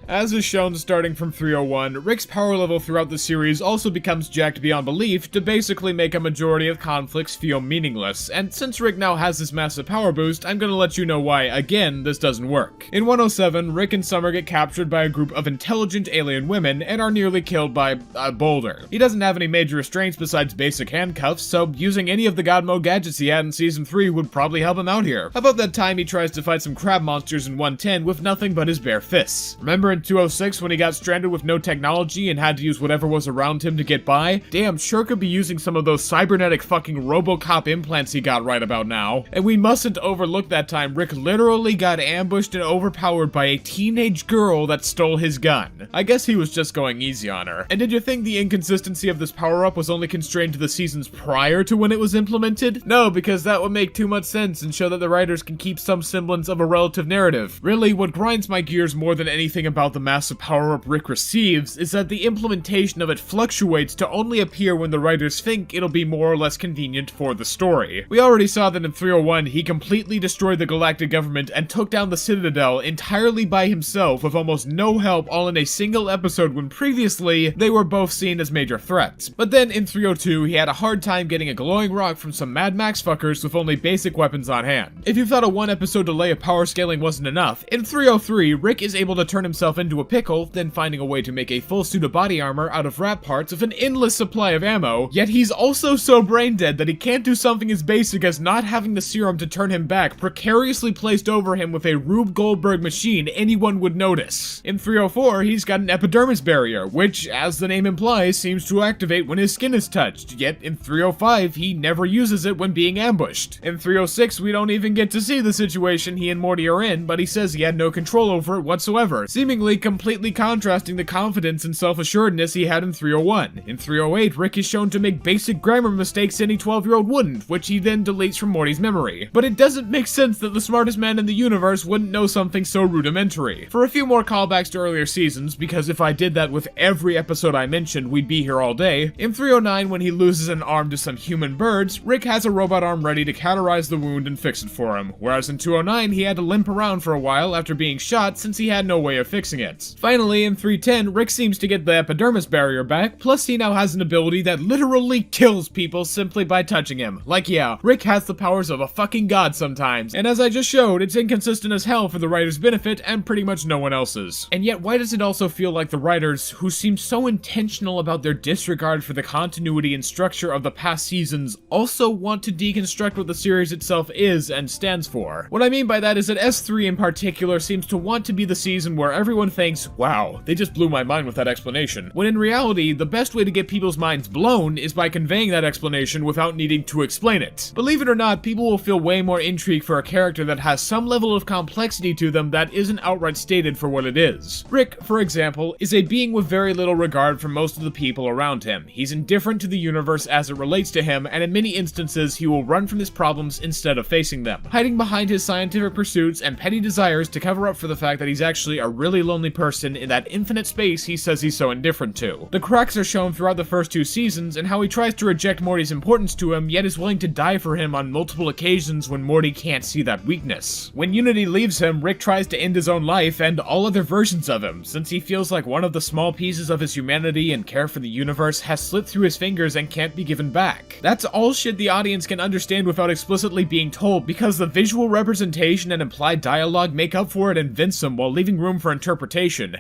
Speaker 1: As is shown starting from 301, Rick's power level throughout the series also becomes jacked beyond belief to basically make a majority of conflicts feel meaningless, and since Rick now has this massive power boost, I'm gonna let you know why, again, this doesn't work. In 107, Rick and Summer get captured by a group of intelligent alien women and are nearly killed by a boulder. He doesn't have any major restraints besides basic handcuffs, so using any of the God Mode gadgets he had in Season 3 would probably help him out here. How about that time he tries to fight some crab monsters in 110 with nothing but his bare fists? Remember in episode 206 when he got stranded with no technology and had to use whatever was around him to get by? Damn, sure could be using some of those cybernetic fucking RoboCop implants he got right about now. And we mustn't overlook that time Rick literally got ambushed and overpowered by a teenage girl that stole his gun. I guess he was just going easy on her. And did you think the inconsistency of this power-up was only constrained to the seasons prior to when it was implemented? No, because that would make too much sense and show that the writers can keep some semblance of a relative narrative. Really, what grinds my gears more than anything about the massive power-up Rick receives is that the implementation of it fluctuates to only appear when the writers think it'll be more or less convenient for the story. We already saw that in 301, he completely destroyed the galactic government and took down the Citadel entirely by himself with almost no help, all in a single episode when previously they were both seen as major threats. But then in 302, he had a hard time getting a glowing rock from some Mad Max fuckers with only basic weapons on hand. If you thought a one episode delay of power scaling wasn't enough, in 303, Rick is able to turn himself into a pickle, then finding a way to make a full suit of body armor out of wrap parts with an endless supply of ammo, yet he's also so brain dead that he can't do something as basic as not having the serum to turn him back precariously placed over him with a Rube Goldberg machine anyone would notice. In 304, he's got an epidermis barrier, which, as the name implies, seems to activate when his skin is touched, yet in 305, he never uses it when being ambushed. In 306, we don't even get to see the situation he and Morty are in, but he says he had no control over it whatsoever, seemingly completely contrasting the confidence and self-assuredness he had in 301. In 308, Rick is shown to make basic grammar mistakes any 12-year-old wouldn't, which he then deletes from Morty's memory. But it doesn't make sense that the smartest man in the universe wouldn't know something so rudimentary. For a few more callbacks to earlier seasons, because if I did that with every episode I mentioned, we'd be here all day, in 309 when he loses an arm to some human birds, Rick has a robot arm ready to cauterize the wound and fix it for him, whereas in 209 he had to limp around for a while after being shot since he had no way of fixing it. Finally, in 310, Rick seems to get the epidermis barrier back, plus he now has an ability that literally kills people simply by touching him. Like yeah, Rick has the powers of a fucking god sometimes, and as I just showed, it's inconsistent as hell for the writer's benefit and pretty much no one else's. And yet, why does it also feel like the writers, who seem so intentional about their disregard for the continuity and structure of the past seasons, also want to deconstruct what the series itself is and stands for? What I mean by that is that S3 in particular seems to want to be the season where everyone thinks, wow, they just blew my mind with that explanation, when in reality, the best way to get people's minds blown is by conveying that explanation without needing to explain it. Believe it or not, people will feel way more intrigue for a character that has some level of complexity to them that isn't outright stated for what it is. Rick, for example, is a being with very little regard for most of the people around him. He's indifferent to the universe as it relates to him, and in many instances, he will run from his problems instead of facing them, hiding behind his scientific pursuits and petty desires to cover up for the fact that he's actually a really lonely person in that infinite space he says he's so indifferent to. The cracks are shown throughout the first two seasons and how he tries to reject Morty's importance to him, yet is willing to die for him on multiple occasions when Morty can't see that weakness. When Unity leaves him, Rick tries to end his own life and all other versions of him, since he feels like one of the small pieces of his humanity and care for the universe has slipped through his fingers and can't be given back. That's all shit the audience can understand without explicitly being told, because the visual representation and implied dialogue make up for it and vince them while leaving room for interpretation.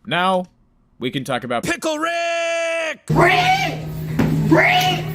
Speaker 1: Now, we can talk about
Speaker 5: Pickle Rick!
Speaker 2: Rick! Rick!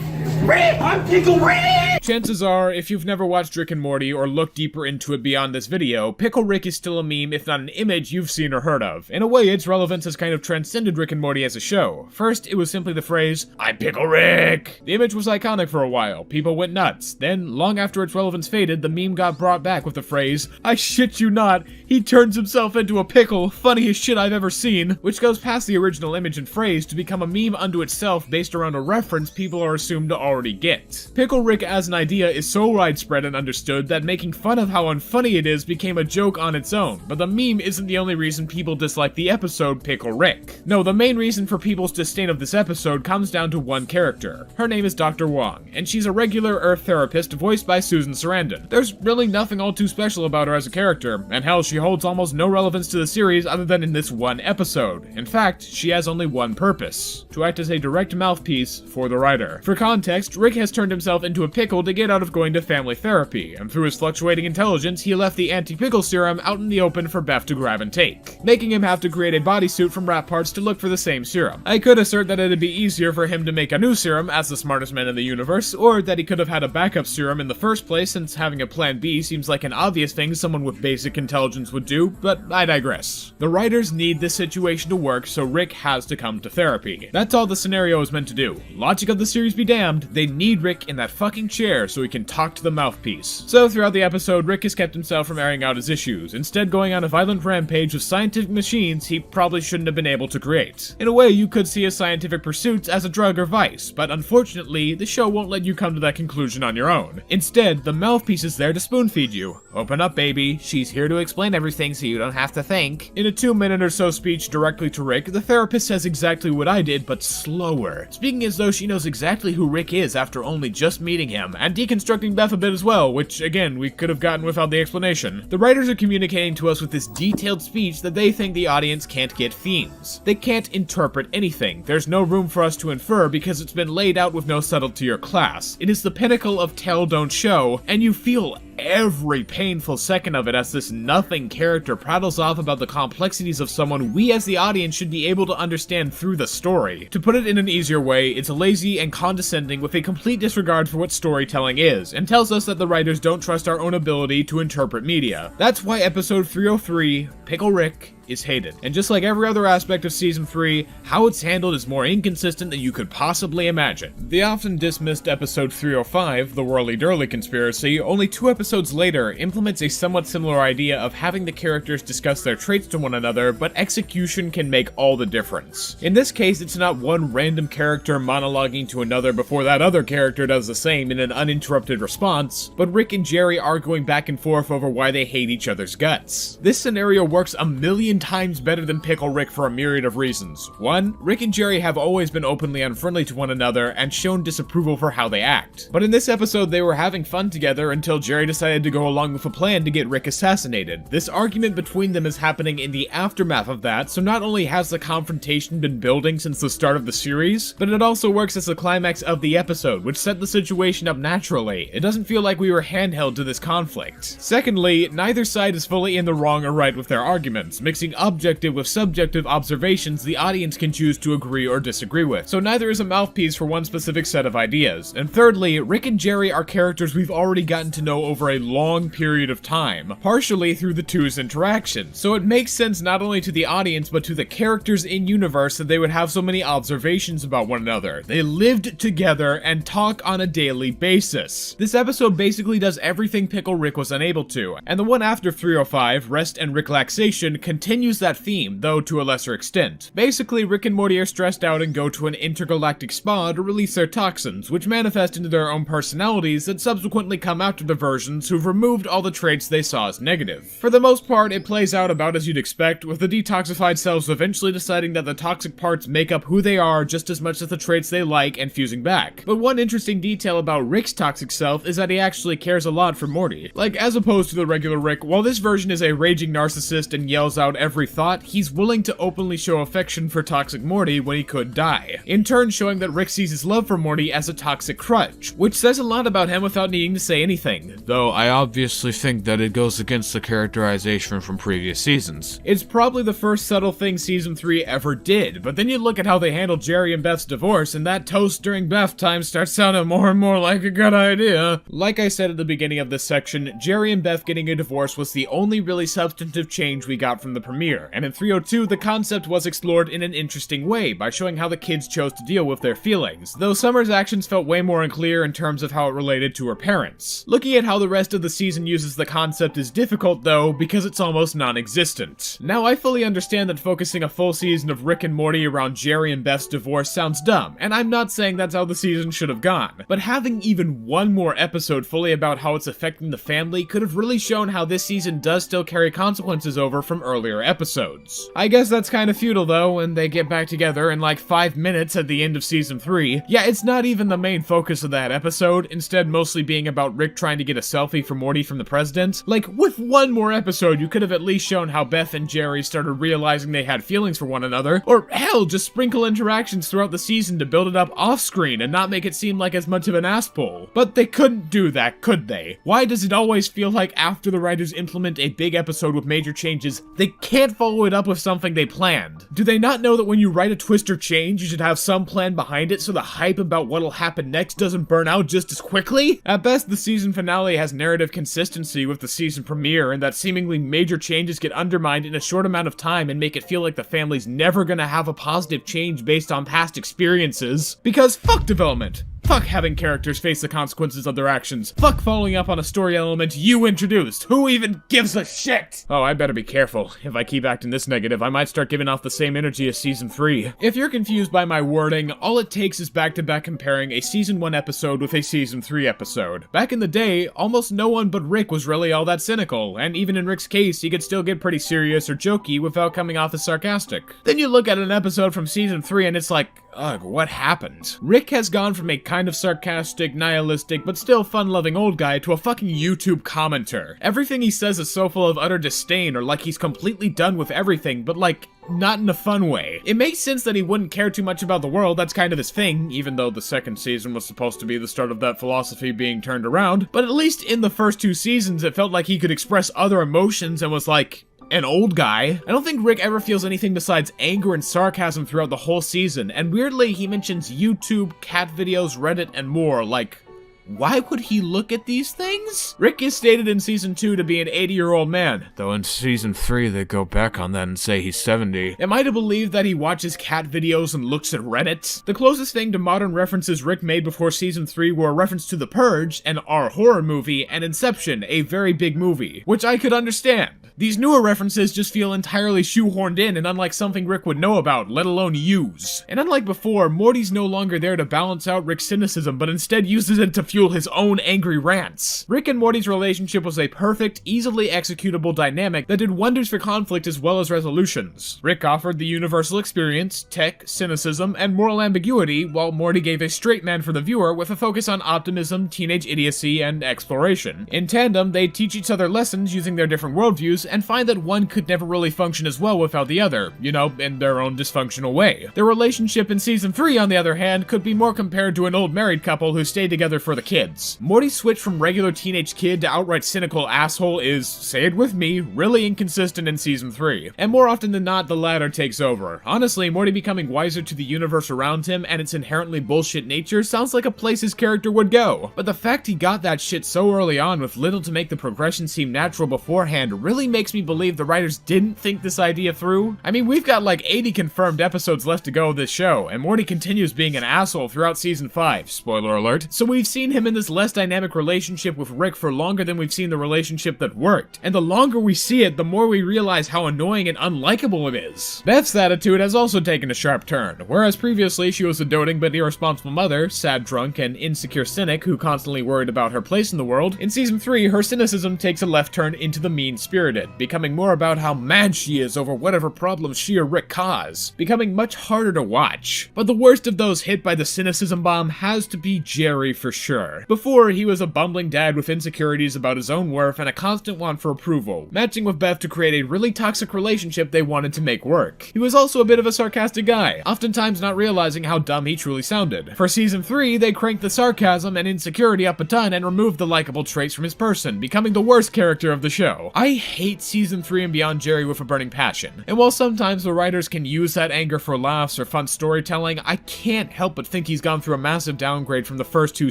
Speaker 2: Rick! I'm Pickle Rick!
Speaker 1: Chances are, if you've never watched Rick and Morty or looked deeper into it beyond this video, Pickle Rick is still a meme, if not an image you've seen or heard of. In a way, its relevance has kind of transcended Rick and Morty as a show. First, it was simply the phrase, I'm Pickle Rick! The image was iconic for a while, people went nuts. Then, long after its relevance faded, the meme got brought back with the phrase, I shit you not, he turns himself into a pickle, funniest shit I've ever seen, which goes past the original image and phrase to become a meme unto itself based around a reference people are assumed to already get. Pickle Rick as an idea is so widespread and understood that making fun of how unfunny it is became a joke on its own, but the meme isn't the only reason people dislike the episode Pickle Rick. No, the main reason for people's disdain of this episode comes down to one character. Her name is Dr. Wong, and she's a regular Earth therapist voiced by Susan Sarandon. There's really nothing all too special about her as a character, and hell, she holds almost no relevance to the series other than in this one episode. In fact, she has only one purpose: to act as a direct mouthpiece for the writer. For context, Rick has turned himself into a pickle to get out of going to family therapy, and through his fluctuating intelligence, he left the anti-pickle serum out in the open for Beth to grab and take, making him have to create a bodysuit from rat parts to look for the same serum. I could assert that it'd be easier for him to make a new serum as the smartest man in the universe, or that he could have had a backup serum in the first place since having a plan B seems like an obvious thing someone with basic intelligence would do, but I digress. The writers need this situation to work, so Rick has to come to therapy. That's all the scenario is meant to do. Logic of the series be damned, they need Rick in that fucking chair so he can talk to the mouthpiece. So throughout the episode, Rick has kept himself from airing out his issues, instead going on a violent rampage with scientific machines he probably shouldn't have been able to create. In a way, you could see his scientific pursuits as a drug or vice, but unfortunately, the show won't let you come to that conclusion on your own. Instead, the mouthpiece is there to spoon-feed you. Open up, baby. She's here to explain everything so you don't have to think. In a 2-minute or so speech directly to Rick, the therapist says exactly what I did, but slower, speaking as though she knows exactly who Rick is after only just meeting him, and deconstructing Beth a bit as well, which, again, we could have gotten without the explanation. The writers are communicating to us with this detailed speech that they think the audience can't get themes. They can't interpret anything. There's no room for us to infer because it's been laid out with no subtlety or class. It is the pinnacle of tell, don't show, and you feel every painful second of it as this nothing character prattles off about the complexities of someone we as the audience should be able to understand through the story. To put it in an easier way, it's lazy and condescending with a complete disregard for what storytelling is, and tells us that the writers don't trust our own ability to interpret media. That's why episode 303, Pickle Rick, is hated. And just like every other aspect of Season 3, how it's handled is more inconsistent than you could possibly imagine. The often dismissed episode 305, The Whirly-Durly Conspiracy, only 2 episodes later, implements a somewhat similar idea of having the characters discuss their traits to one another, but execution can make all the difference. In this case, it's not one random character monologuing to another before that other character does the same in an uninterrupted response, but Rick and Jerry arguing back and forth over why they hate each other's guts. This scenario works a million times better than Pickle Rick for a myriad of reasons. 1, Rick and Jerry have always been openly unfriendly to one another and shown disapproval for how they act. But in this episode, they were having fun together until Jerry decided to go along with a plan to get Rick assassinated. This argument between them is happening in the aftermath of that, so not only has the confrontation been building since the start of the series, but it also works as the climax of the episode, which set the situation up naturally. It doesn't feel like we were handheld to this conflict. Secondly, neither side is fully in the wrong or right with their arguments, mixing objective with subjective observations the audience can choose to agree or disagree with, so neither is a mouthpiece for one specific set of ideas. And thirdly, Rick and Jerry are characters we've already gotten to know over a long period of time, partially through the two's interaction, so it makes sense not only to the audience but to the characters in-universe that they would have so many observations about one another. They lived together and talk on a daily basis. This episode basically does everything Pickle Rick was unable to, and the one after 305, Rest and Ricklaxation, continues that theme, though to a lesser extent. Basically, Rick and Morty are stressed out and go to an intergalactic spa to release their toxins, which manifest into their own personalities that subsequently come after the versions who've removed all the traits they saw as negative. For the most part, it plays out about as you'd expect, with the detoxified selves eventually deciding that the toxic parts make up who they are just as much as the traits they like and fusing back. But one interesting detail about Rick's toxic self is that he actually cares a lot for Morty. Like, as opposed to the regular Rick, while this version is a raging narcissist and yells out every thought, he's willing to openly show affection for toxic Morty when he could die, in turn showing that Rick sees his love for Morty as a toxic crutch, which says a lot about him without needing to say anything.
Speaker 4: Though I obviously think that it goes against the characterization from previous seasons.
Speaker 1: It's probably the first subtle thing Season 3 ever did, but then you look at how they handled Jerry and Beth's divorce, and that toast during bath time starts sounding more and more like a good idea. Like I said at the beginning of this section, Jerry and Beth getting a divorce was the only really substantive change we got from the premiere, and in 302 the concept was explored in an interesting way by showing how the kids chose to deal with their feelings, though Summer's actions felt way more unclear in terms of how it related to her parents. Looking at how the rest of the season uses the concept is difficult though, because it's almost non-existent. Now I fully understand that focusing a full season of Rick and Morty around Jerry and Beth's divorce sounds dumb, and I'm not saying that's how the season should have gone, but having even one more episode fully about how it's affecting the family could have really shown how this season does still carry consequences over from earlier entire episodes. I guess that's kind of futile though, and they get back together in like 5 minutes at the end of season 3. Yeah, it's not even the main focus of that episode, instead mostly being about Rick trying to get a selfie for Morty from the president. Like, with one more episode, you could have at least shown how Beth and Jerry started realizing they had feelings for one another, or hell, just sprinkle interactions throughout the season to build it up off-screen and not make it seem like as much of an ass-pull. But they couldn't do that, could they? Why does it always feel like after the writers implement a big episode with major changes, they can't follow it up with something they planned? Do they not know that when you write a twist or change, you should have some plan behind it so the hype about what'll happen next doesn't burn out just as quickly? At best, the season finale has narrative consistency with the season premiere, and that seemingly major changes get undermined in a short amount of time and make it feel like the family's never gonna have a positive change based on past experiences. Because fuck development! Fuck having characters face the consequences of their actions. Fuck following up on a story element you introduced. Who even gives a shit? Oh, I better be careful. If I keep acting this negative, I might start giving off the same energy as season 3. If you're confused by my wording, all it takes is back-to-back comparing a season 1 episode with a season 3 episode. Back in the day, almost no one but Rick was really all that cynical, and even in Rick's case, he could still get pretty serious or jokey without coming off as sarcastic. Then you look at an episode from season 3 and it's like, ugh, what happened? Rick has gone from a kind of sarcastic, nihilistic, but still fun-loving old guy to a fucking YouTube commenter. Everything he says is so full of utter disdain, or like he's completely done with everything, but like, not in a fun way. It makes sense that he wouldn't care too much about the world, that's kind of his thing, even though the second season was supposed to be the start of that philosophy being turned around, but at least in the first 2 seasons it felt like he could express other emotions and was like, an old guy. I don't think Rick ever feels anything besides anger and sarcasm throughout the whole season, and weirdly he mentions YouTube, cat videos, Reddit, and more, like, why would he look at these things? Rick is stated in season 2 to be an 80-year-old man,
Speaker 4: Though in season 3 they go back on that and say he's 70.
Speaker 1: Am I to believe that he watches cat videos and looks at Reddit? The closest thing to modern references Rick made before season 3 were a reference to The Purge, an R horror movie, and Inception, a very big movie, which I could understand. These newer references just feel entirely shoehorned in and unlike something Rick would know about, let alone use. And unlike before, Morty's no longer there to balance out Rick's cynicism, but instead uses it to fuel his own angry rants. Rick and Morty's relationship was a perfect, easily executable dynamic that did wonders for conflict as well as resolutions. Rick offered the universal experience, tech, cynicism, and moral ambiguity, while Morty gave a straight man for the viewer with a focus on optimism, teenage idiocy, and exploration. In tandem, they teach each other lessons using their different worldviews, and find that one could never really function as well without the other, you know, in their own dysfunctional way. Their relationship in season 3, on the other hand, could be more compared to an old married couple who stayed together for the kids. Morty's switch from regular teenage kid to outright cynical asshole is, say it with me, really inconsistent in season 3. And more often than not, the latter takes over. Honestly, Morty becoming wiser to the universe around him and its inherently bullshit nature sounds like a place his character would go. But the fact he got that shit so early on with little to make the progression seem natural beforehand really makes me believe the writers didn't think this idea through. I mean, we've got like 80 confirmed episodes left to go of this show, and Morty continues being an asshole throughout season 5, spoiler alert. So we've seen him in this less dynamic relationship with Rick for longer than we've seen the relationship that worked, and the longer we see it, the more we realize how annoying and unlikable it is. Beth's attitude has also taken a sharp turn. Whereas previously she was a doting but irresponsible mother, sad drunk, and insecure cynic who constantly worried about her place in the world, in season 3 her cynicism takes a left turn into the mean-spirited, becoming more about how mad she is over whatever problems she or Rick cause, becoming much harder to watch. But the worst of those hit by the cynicism bomb has to be Jerry for sure. Before, he was a bumbling dad with insecurities about his own worth and a constant want for approval, matching with Beth to create a really toxic relationship they wanted to make work. He was also a bit of a sarcastic guy, oftentimes not realizing how dumb he truly sounded. For season 3, they cranked the sarcasm and insecurity up a ton and removed the likable traits from his person, becoming the worst character of the show. I hate season 3 and beyond Jerry with a burning passion. And while sometimes the writers can use that anger for laughs or fun storytelling, I can't help but think he's gone through a massive downgrade from the first 2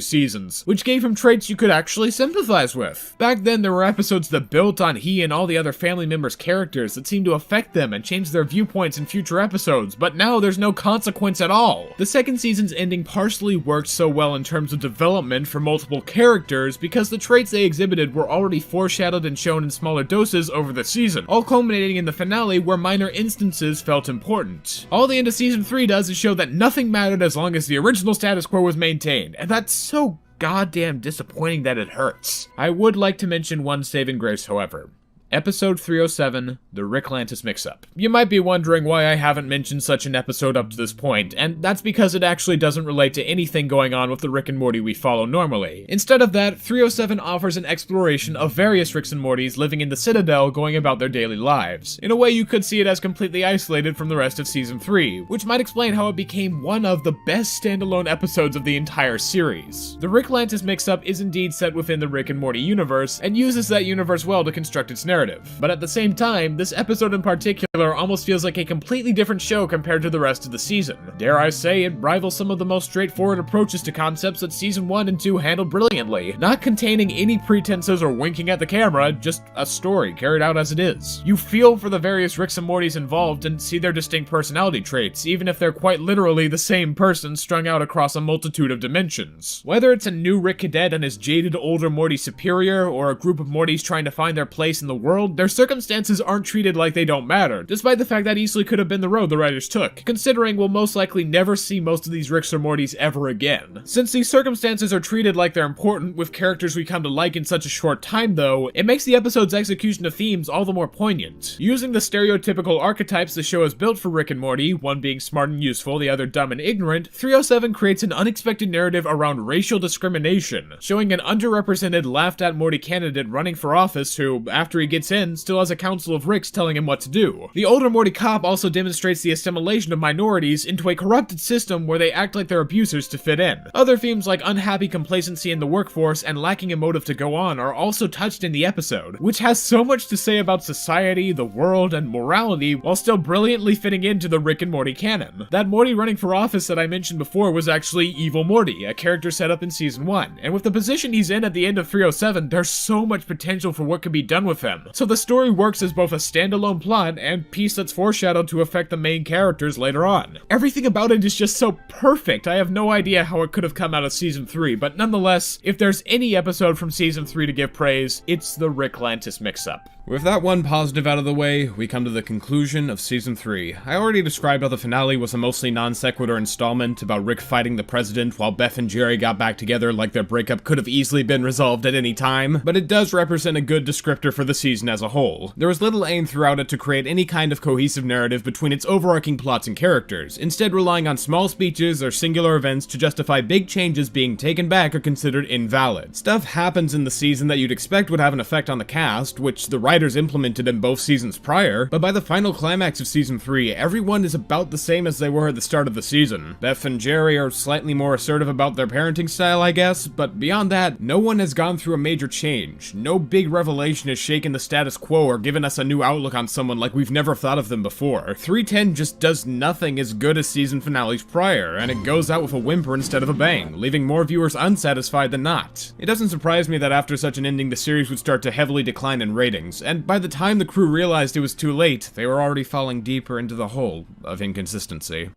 Speaker 1: seasons, which gave him traits you could actually sympathize with. Back then, there were episodes that built on he and all the other family members' characters that seemed to affect them and change their viewpoints in future episodes, but now there's no consequence at all. The second season's ending partially worked so well in terms of development for multiple characters because the traits they exhibited were already foreshadowed and shown in smaller doses over the season, all culminating in the finale where minor instances felt important. All the end of season 3 does is show that nothing mattered as long as the original status quo was maintained, and that's so goddamn disappointing that it hurts. I would like to mention one saving grace, however. Episode 307, The Ricklantis Mix-Up. You might be wondering why I haven't mentioned such an episode up to this point, and that's because it actually doesn't relate to anything going on with the Rick and Morty we follow normally. Instead of that, 307 offers an exploration of various Ricks and Mortys living in the Citadel going about their daily lives. In a way, you could see it as completely isolated from the rest of Season 3, which might explain how it became one of the best standalone episodes of the entire series. The Ricklantis Mix-Up is indeed set within the Rick and Morty universe, and uses that universe well to construct its narrative. But at the same time, this episode in particular almost feels like a completely different show compared to the rest of the season. Dare I say, it rivals some of the most straightforward approaches to concepts that Season 1 and 2 handled brilliantly, not containing any pretenses or winking at the camera, just a story carried out as it is. You feel for the various Ricks and Mortys involved and see their distinct personality traits, even if they're quite literally the same person strung out across a multitude of dimensions. Whether it's a new Rick cadet and his jaded older Morty superior, or a group of Mortys trying to find their place in the world, their circumstances aren't treated like they don't matter, despite the fact that easily could have been the road the writers took, considering we'll most likely never see most of these Ricks or Mortys ever again. Since these circumstances are treated like they're important with characters we come to like in such a short time though, it makes the episode's execution of themes all the more poignant. Using the stereotypical archetypes the show has built for Rick and Morty, one being smart and useful, the other dumb and ignorant, 307 creates an unexpected narrative around racial discrimination, showing an underrepresented, laughed-at Morty candidate running for office who, after he gets in, still has a council of Ricks telling him what to do. The older Morty cop also demonstrates the assimilation of minorities into a corrupted system where they act like they're abusers to fit in. Other themes like unhappy complacency in the workforce and lacking a motive to go on are also touched in the episode, which has so much to say about society, the world, and morality while still brilliantly fitting into the Rick and Morty canon. That Morty running for office that I mentioned before was actually Evil Morty, a character set up in Season 1, and with the position he's in at the end of 307, there's so much potential for what could be done with him. So the story works as both a standalone plot and piece that's foreshadowed to affect the main characters later on. Everything about it is just so perfect. I have no idea how it could have come out of Season 3, but nonetheless, if there's any episode from Season 3 to give praise, it's the Ricklantis Mix-Up. With that one positive out of the way, we come to the conclusion of Season 3. I already described how the finale was a mostly non-sequitur installment about Rick fighting the president while Beth and Jerry got back together like their breakup could have easily been resolved at any time, but it does represent a good descriptor for the season as a whole. There was little aim throughout it to create any kind of cohesive narrative between its overarching plots and characters, instead relying on small speeches or singular events to justify big changes being taken back or considered invalid. Stuff happens in the season that you'd expect would have an effect on the cast, which the writers implemented in both seasons prior, but by the final climax of Season 3, everyone is about the same as they were at the start of the season. Beth and Jerry are slightly more assertive about their parenting style, I guess, but beyond that, no one has gone through a major change. No big revelation has shaken the status quo or given us a new outlook on someone like we've never thought of them before. 310 just does nothing as good as season finales prior, and it goes out with a whimper instead of a bang, leaving more viewers unsatisfied than not. It doesn't surprise me that after such an ending the series would start to heavily decline in ratings, and by the time the crew realized it was too late, they were already falling deeper into the hole of inconsistency.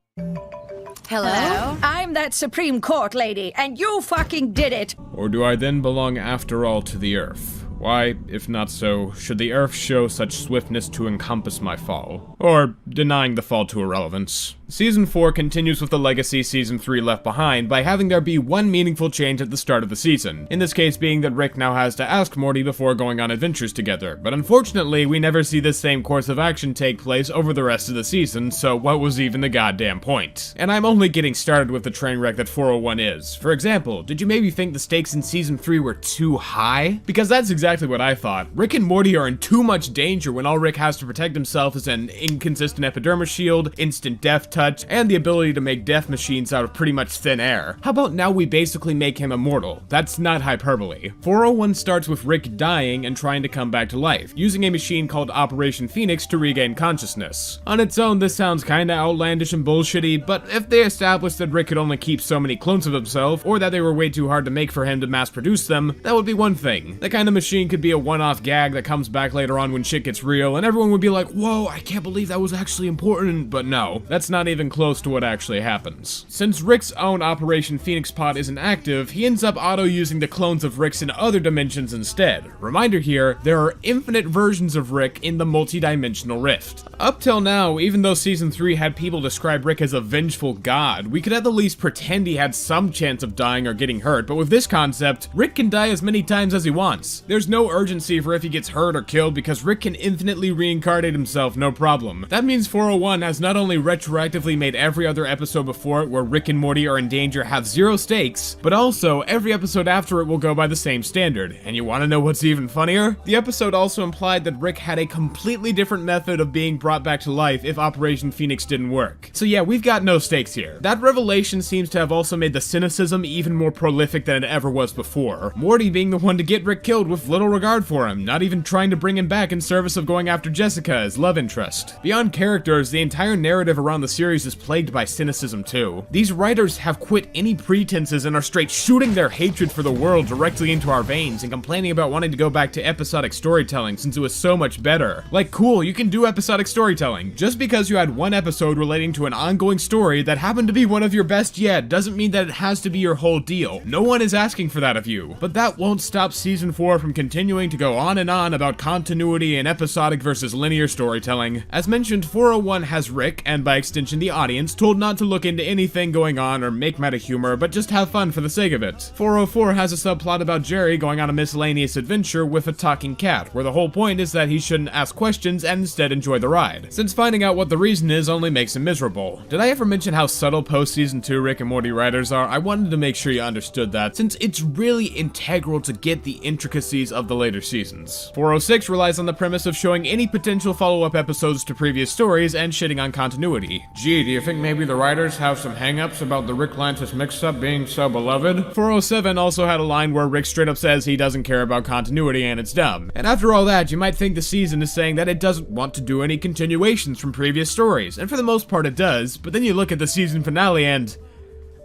Speaker 6: Hello? I'm that Supreme Court lady, and you fucking did it!
Speaker 1: Or do I then belong after all to the Earth? Why, if not so, should the Earth show such swiftness to encompass my fall? Or denying the fall to irrelevance? Season 4 continues with the legacy Season 3 left behind by having there be one meaningful change at the start of the season, in this case being that Rick now has to ask Morty before going on adventures together, but unfortunately we never see this same course of action take place over the rest of the season, so what was even the goddamn point? And I'm only getting started with the train wreck that 401 is. For example, did you maybe think the stakes in Season 3 were too high? Because that's exactly what I thought. Rick and Morty are in too much danger when all Rick has to protect himself is an inconsistent epidermis shield, instant death touch, and the ability to make death machines out of pretty much thin air. How about now we basically make him immortal? That's not hyperbole. 401 starts with Rick dying and trying to come back to life, using a machine called Operation Phoenix to regain consciousness. On its own, this sounds kinda outlandish and bullshitty, but if they established that Rick could only keep so many clones of himself, or that they were way too hard to make for him to mass produce them, that would be one thing. That kind of machine could be a one-off gag that comes back later on when shit gets real, and everyone would be like, whoa, I can't believe that was actually important, but no. That's not even close to what actually happens. Since Rick's own Operation Phoenix pod isn't active, he ends up auto-using the clones of Rick's in other dimensions instead. Reminder here, there are infinite versions of Rick in the multi-dimensional rift. Up till now, even though Season 3 had people describe Rick as a vengeful god, we could at the least pretend he had some chance of dying or getting hurt, but with this concept, Rick can die as many times as he wants. There's no urgency for if he gets hurt or killed because Rick can infinitely reincarnate himself, no problem. That means 401 has not only retroactively made every other episode before it where Rick and Morty are in danger have zero stakes, but also every episode after it will go by the same standard. And you wanna know what's even funnier? The episode also implied that Rick had a completely different method of being brought back to life if Operation Phoenix didn't work. So yeah, we've got no stakes here. That revelation seems to have also made the cynicism even more prolific than it ever was before. Morty being the one to get Rick killed with little regard for him, not even trying to bring him back in service of going after Jessica as love interest. Beyond characters, the entire narrative around the series is plagued by cynicism too. These writers have quit any pretenses and are straight shooting their hatred for the world directly into our veins and complaining about wanting to go back to episodic storytelling since it was so much better. Like, cool, you can do episodic storytelling. Just because you had one episode relating to an ongoing story that happened to be one of your best yet doesn't mean that it has to be your whole deal. No one is asking for that of you. But that won't stop Season 4 from continuing to go on and on about continuity and episodic versus linear storytelling. As mentioned, 401 has Rick, and by extension the audience, told not to look into anything going on or make meta humor, but just have fun for the sake of it. 404 has a subplot about Jerry going on a miscellaneous adventure with a talking cat, where the whole point is that he shouldn't ask questions and instead enjoy the ride, since finding out what the reason is only makes him miserable. Did I ever mention how subtle post-season 2 Rick and Morty writers are? I wanted to make sure you understood that, since it's really integral to get the intricacies of the later seasons. 406 relies on the premise of showing any potential follow-up episodes to previous stories and shitting on continuity. Gee, do you think maybe the writers have some hang-ups about the Rick Lantis mix-up being so beloved? 407 also had a line where Rick straight up says he doesn't care about continuity and it's dumb. And after all that, you might think the season is saying that it doesn't want to do any continuations from previous stories, and for the most part it does, but then you look at the season finale and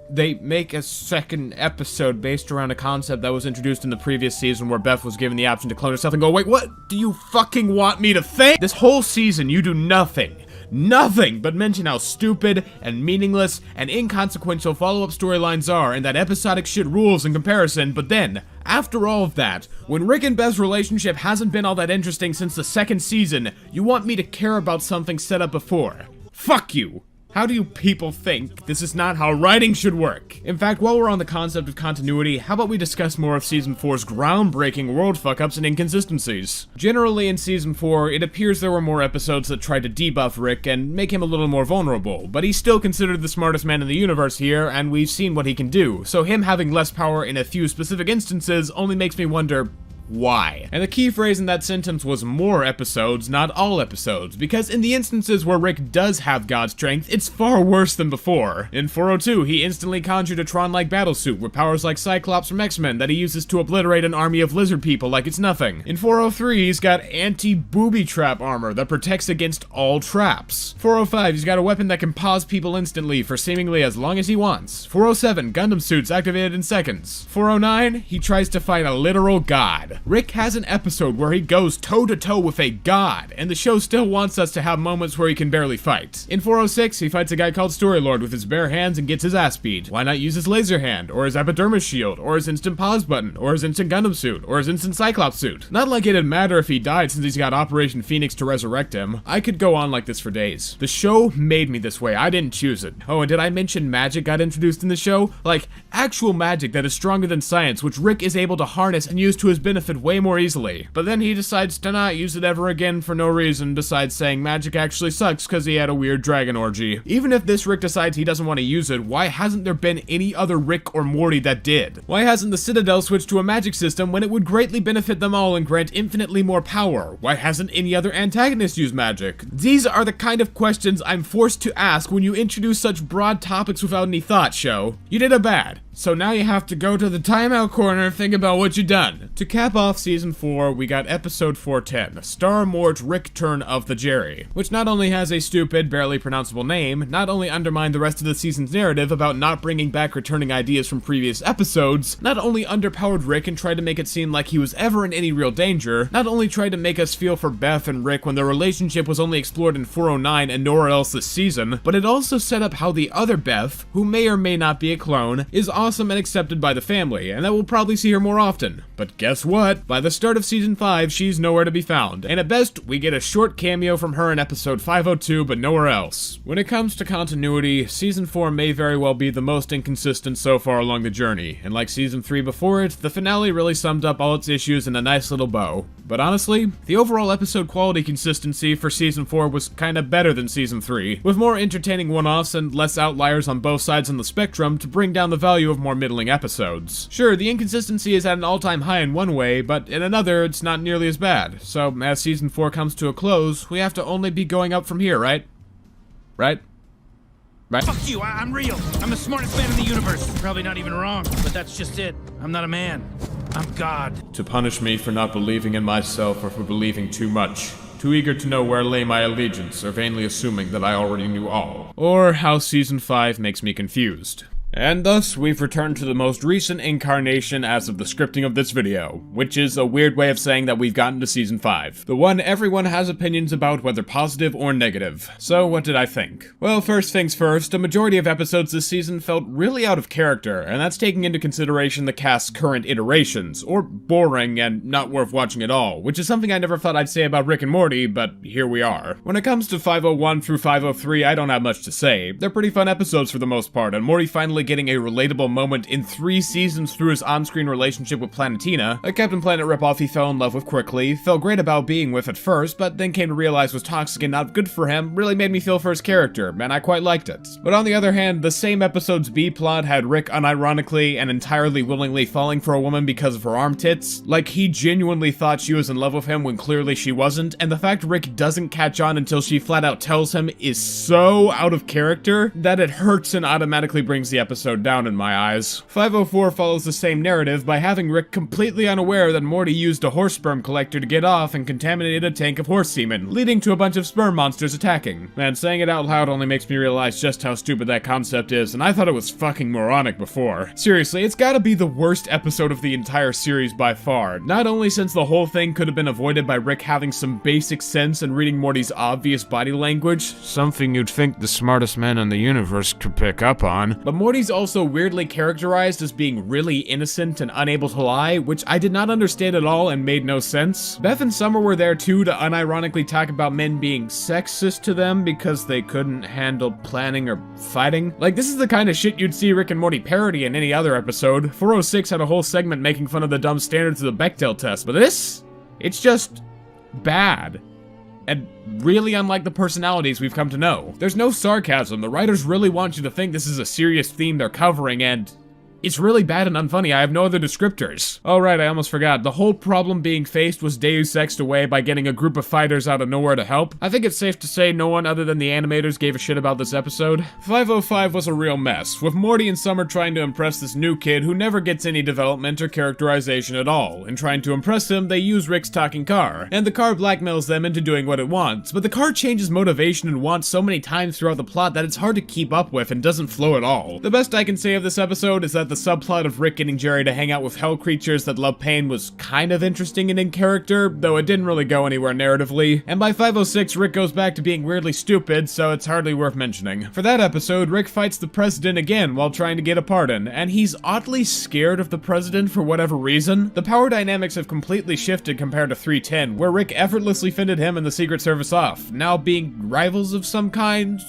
Speaker 1: they make a second episode based around a concept that was introduced in the previous season where Beth was given the option to clone herself and go, wait, what do you fucking want me to think? This whole season you do nothing but mention how stupid and meaningless and inconsequential follow-up storylines are and that episodic shit rules in comparison, but then, after all of that, when Rick and Beth's relationship hasn't been all that interesting since the second season, you want me to care about something set up before. Fuck you! How do you people think? This is not how writing should work. In fact, while we're on the concept of continuity, how about we discuss more of Season 4's groundbreaking world fuck-ups and inconsistencies? Generally in Season 4, it appears there were more episodes that tried to debuff Rick and make him a little more vulnerable, but he's still considered the smartest man in the universe here, and we've seen what he can do, so him having less power in a few specific instances only makes me wonder, why? And the key phrase in that sentence was more episodes, not all episodes, because in the instances where Rick does have god strength, it's far worse than before. In 402, he instantly conjured a Tron-like battlesuit with powers like Cyclops from X-Men that he uses to obliterate an army of lizard people like it's nothing. In 403, he's got anti-booby trap armor that protects against all traps. 405, he's got a weapon that can pause people instantly for seemingly as long as he wants. 407, Gundam suits activated in seconds. 409, he tries to fight a literal god. Rick has an episode where he goes toe-to-toe with a god, and the show still wants us to have moments where he can barely fight. In 406, he fights a guy called Storylord with his bare hands and gets his ass beat. Why not use his laser hand, or his epidermis shield, or his instant pause button, or his instant Gundam suit, or his instant Cyclops suit? Not like it'd matter if he died since he's got Operation Phoenix to resurrect him. I could go on like this for days. The show made me this way, I didn't choose it. Oh, and did I mention magic got introduced in the show? Like, actual magic that is stronger than science, which Rick is able to harness and use to his benefit way more easily. But then he decides to not use it ever again for no reason besides saying magic actually sucks because he had a weird dragon orgy. Even if this Rick decides he doesn't want to use it, why hasn't there been any other Rick or Morty that did? Why hasn't the Citadel switched to a magic system when it would greatly benefit them all and grant infinitely more power? Why hasn't any other antagonist used magic? These are the kind of questions I'm forced to ask when you introduce such broad topics without any thought, show. You did a bad. So now you have to go to the timeout corner and think about what you've done. To cap off season 4, we got episode 410, Star Mort Rick Turn of the Jerry, which not only has a stupid, barely pronounceable name, not only undermined the rest of the season's narrative about not bringing back returning ideas from previous episodes, not only underpowered Rick and tried to make it seem like he was ever in any real danger, not only tried to make us feel for Beth and Rick when their relationship was only explored in 409 and nowhere else this season, but it also set up how the other Beth, who may or may not be a clone, is awesome and accepted by the family, and that we'll probably see her more often. But guess what? By the start of season 5, she's nowhere to be found, and at best, we get a short cameo from her in episode 502, but nowhere else. When it comes to continuity, season 4 may very well be the most inconsistent so far along the journey, and like season 3 before it, the finale really summed up all its issues in a nice little bow. But honestly, the overall episode quality consistency for season 4 was kinda better than season 3, with more entertaining one-offs and less outliers on both sides on the spectrum to bring down the value of more middling episodes. Sure, the inconsistency is at an all-time high in one way, but in another, it's not nearly as bad. So, as season 4 comes to a close, we have to only be going up from here, right? Right? Right?
Speaker 2: Fuck you, I'm real. I'm the smartest man in the universe. Probably not even wrong, but that's just it. I'm not a man. I'm God.
Speaker 1: To punish me for not believing in myself or for believing too much. Too eager to know where lay my allegiance, or vainly assuming that I already knew all. Or how season 5 makes me confused. And thus, we've returned to the most recent incarnation as of the scripting of this video, which is a weird way of saying that we've gotten to season 5. The one everyone has opinions about, whether positive or negative. So what did I think? Well, first things first, a majority of episodes this season felt really out of character, and that's taking into consideration the cast's current iterations, or boring and not worth watching at all, which is something I never thought I'd say about Rick and Morty, but here we are. When it comes to 501 through 503, I don't have much to say. They're pretty fun episodes for the most part, and Morty finally getting a relatable moment in 3 seasons through his on-screen relationship with Planetina, a Captain Planet ripoff he fell in love with quickly, felt great about being with at first, but then came to realize was toxic and not good for him, really made me feel for his character, and I quite liked it. But on the other hand, the same episode's B-plot had Rick unironically and entirely willingly falling for a woman because of her arm tits, like he genuinely thought she was in love with him when clearly she wasn't, and the fact Rick doesn't catch on until she flat out tells him is so out of character that it hurts and automatically brings the episode down in my eyes. 504 follows the same narrative by having Rick completely unaware that Morty used a horse sperm collector to get off and contaminated a tank of horse semen, leading to a bunch of sperm monsters attacking. And saying it out loud only makes me realize just how stupid that concept is, and I thought it was fucking moronic before. Seriously, it's gotta be the worst episode of the entire series by far, not only since the whole thing could have been avoided by Rick having some basic sense and reading Morty's obvious body language, something you'd think the smartest man in the universe could pick up on, but Morty's also weirdly characterized as being really innocent and unable to lie, which I did not understand at all and made no sense. Beth and Summer were there too to unironically talk about men being sexist to them because they couldn't handle planning or fighting. Like, this is the kind of shit you'd see Rick and Morty parody in any other episode. 406 had a whole segment making fun of the dumb standards of the Bechdel test, but this? It's just bad. And really unlike the personalities we've come to know. There's no sarcasm, the writers really want you to think this is a serious theme they're covering, and it's really bad and unfunny. I have no other descriptors. Oh right, I almost forgot. The whole problem being faced was Deus Ex'd away by getting a group of fighters out of nowhere to help. I think it's safe to say no one other than the animators gave a shit about this episode. 505 was a real mess, with Morty and Summer trying to impress this new kid who never gets any development or characterization at all. In trying to impress him, they use Rick's talking car, and the car blackmails them into doing what it wants, but the car changes motivation and wants so many times throughout the plot that it's hard to keep up with and doesn't flow at all. The best I can say of this episode is that the subplot of Rick getting Jerry to hang out with hell creatures that love pain was kind of interesting and in character, though it didn't really go anywhere narratively. And by 506, Rick goes back to being weirdly stupid, so it's hardly worth mentioning. For that episode, Rick fights the president again while trying to get a pardon, and he's oddly scared of the president for whatever reason. The power dynamics have completely shifted compared to 310, where Rick effortlessly fended him and the Secret Service off, now being rivals of some kind.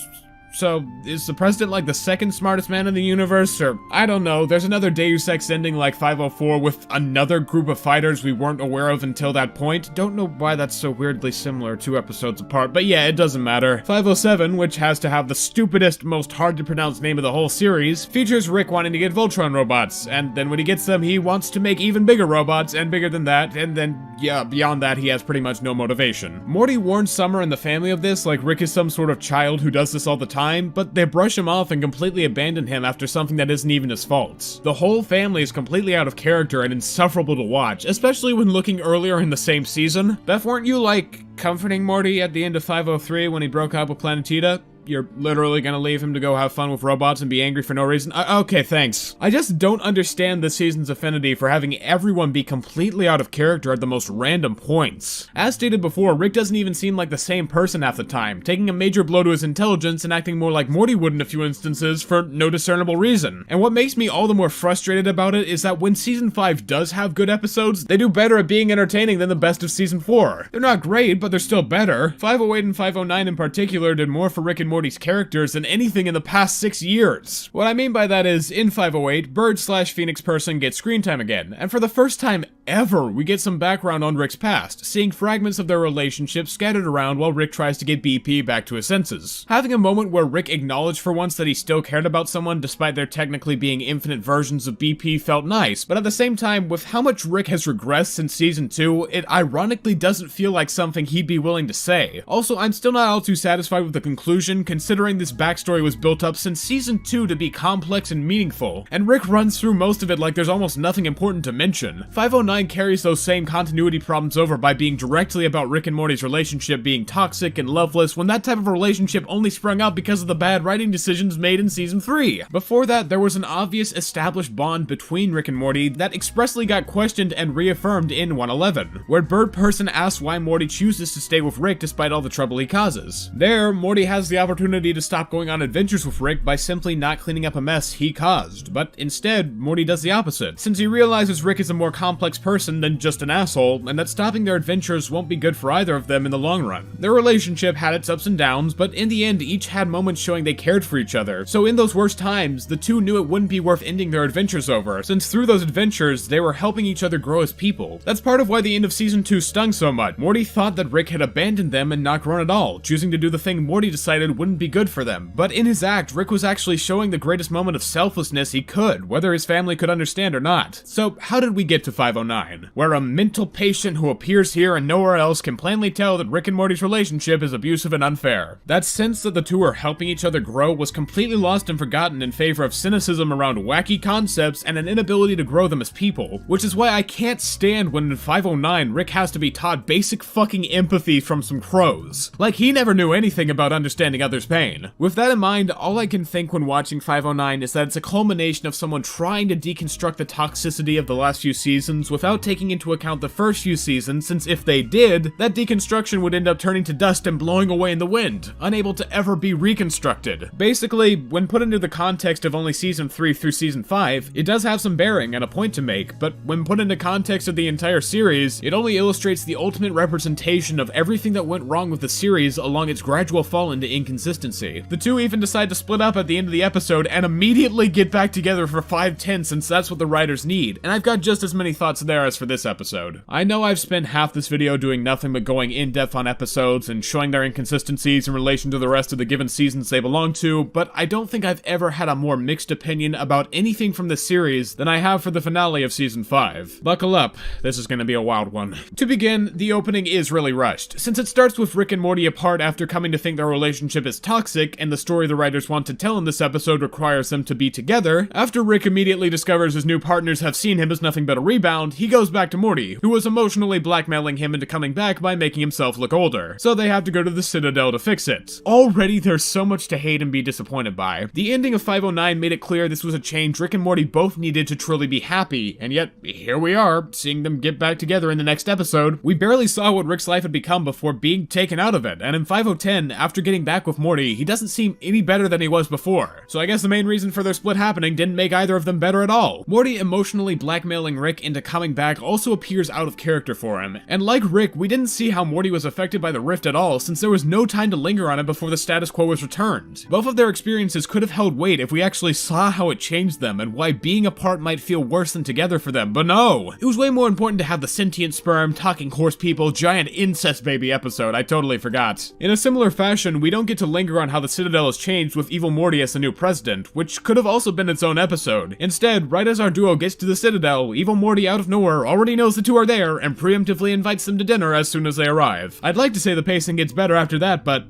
Speaker 1: So, is the president like the second smartest man in the universe, or I don't know, there's another Deus Ex ending like 504 with another group of fighters we weren't aware of until that point. Don't know why that's so weirdly similar 2 episodes apart, but yeah, it doesn't matter. 507, which has to have the stupidest, most hard to pronounce name of the whole series, features Rick wanting to get Voltron robots, and then when he gets them, he wants to make even bigger robots, and bigger than that, and then, yeah, beyond that, he has pretty much no motivation. Morty warns Summer and the family of this like Rick is some sort of child who does this all the time, time, but they brush him off and completely abandon him after something that isn't even his fault. The whole family is completely out of character and insufferable to watch, especially when looking earlier in the same season. Beth, weren't you, like, comforting Morty at the end of 503 when he broke up with Planetita? You're literally gonna leave him to go have fun with robots and be angry for no reason? Okay, thanks. I just don't understand this season's affinity for having everyone be completely out of character at the most random points. As stated before, Rick doesn't even seem like the same person half the time, taking a major blow to his intelligence and acting more like Morty would in a few instances for no discernible reason. And what makes me all the more frustrated about it is that when Season 5 does have good episodes, they do better at being entertaining than the best of Season 4. They're not great, but they're still better. 508 and 509 in particular did more for Rick and Morty's characters than anything in the past 6 years. What I mean by that is, in 508, Bird/Phoenix person gets screen time again, and for the first time ever, we get some background on Rick's past, seeing fragments of their relationship scattered around while Rick tries to get BP back to his senses. Having a moment where Rick acknowledged for once that he still cared about someone despite there technically being infinite versions of BP felt nice, but at the same time, with how much Rick has regressed since Season 2, it ironically doesn't feel like something he'd be willing to say. Also, I'm still not all too satisfied with the conclusion, considering this backstory was built up since Season 2 to be complex and meaningful, and Rick runs through most of it like there's almost nothing important to mention. 509 carries those same continuity problems over by being directly about Rick and Morty's relationship being toxic and loveless when that type of relationship only sprung up because of the bad writing decisions made in Season 3. Before that, there was an obvious established bond between Rick and Morty that expressly got questioned and reaffirmed in 111, where Bird Person asks why Morty chooses to stay with Rick despite all the trouble he causes. There, Morty has the opportunity to stop going on adventures with Rick by simply not cleaning up a mess he caused, but instead, Morty does the opposite, since he realizes Rick is a more complex person than just an asshole, and that stopping their adventures won't be good for either of them in the long run. Their relationship had its ups and downs, but in the end, each had moments showing they cared for each other, so in those worst times, the two knew it wouldn't be worth ending their adventures over, since through those adventures, they were helping each other grow as people. That's part of why the end of Season 2 stung so much. Morty thought that Rick had abandoned them and not grown at all, choosing to do the thing Morty decided wouldn't be good for them. But in his act, Rick was actually showing the greatest moment of selflessness he could, whether his family could understand or not. So how did we get to 509? Where a mental patient who appears here and nowhere else can plainly tell that Rick and Morty's relationship is abusive and unfair. That sense that the two are helping each other grow was completely lost and forgotten in favor of cynicism around wacky concepts and an inability to grow them as people, which is why I can't stand when in 509 Rick has to be taught basic fucking empathy from some crows. Like he never knew anything about understanding others' pain. With that in mind, all I can think when watching 509 is that it's a culmination of someone trying to deconstruct the toxicity of the last few seasons without taking into account the first few seasons, since if they did, that deconstruction would end up turning to dust and blowing away in the wind, unable to ever be reconstructed. Basically, when put into the context of only Season 3 through Season 5, it does have some bearing and a point to make, but when put into context of the entire series, it only illustrates the ultimate representation of everything that went wrong with the series along its gradual fall into inconsistency. The two even decide to split up at the end of the episode and immediately get back together for 510 since that's what the writers need, and I've got just as many thoughts there as for this episode. I know I've spent half this video doing nothing but going in-depth on episodes and showing their inconsistencies in relation to the rest of the given seasons they belong to, but I don't think I've ever had a more mixed opinion about anything from this series than I have for the finale of Season 5. Buckle up, this is gonna be a wild one. To begin, the opening is really rushed, since it starts with Rick and Morty apart after coming to think their relationship is toxic, and the story the writers want to tell in this episode requires them to be together. After Rick immediately discovers his new partners have seen him as nothing but a rebound, he goes back to Morty, who was emotionally blackmailing him into coming back by making himself look older, so they have to go to the Citadel to fix it. Already there's so much to hate and be disappointed by. The ending of 509 made it clear this was a change Rick and Morty both needed to truly be happy, and yet here we are, seeing them get back together in the next episode. We barely saw what Rick's life had become before being taken out of it, and in 510, after getting back with Morty, he doesn't seem any better than he was before. So I guess the main reason for their split happening didn't make either of them better at all. Morty emotionally blackmailing Rick into coming back also appears out of character for him, and like Rick, we didn't see how Morty was affected by the rift at all since there was no time to linger on it before the status quo was returned. Both of their experiences could have held weight if we actually saw how it changed them and why being apart might feel worse than together for them, but no! It was way more important to have the sentient sperm, talking horse people, giant incest baby episode, I totally forgot. In a similar fashion, we don't get to linger on how the Citadel has changed with Evil Morty as the new president, which could have also been its own episode. Instead, right as our duo gets to the Citadel, Evil Morty out of nowhere already knows the two are there and preemptively invites them to dinner as soon as they arrive. I'd like to say the pacing gets better after that, but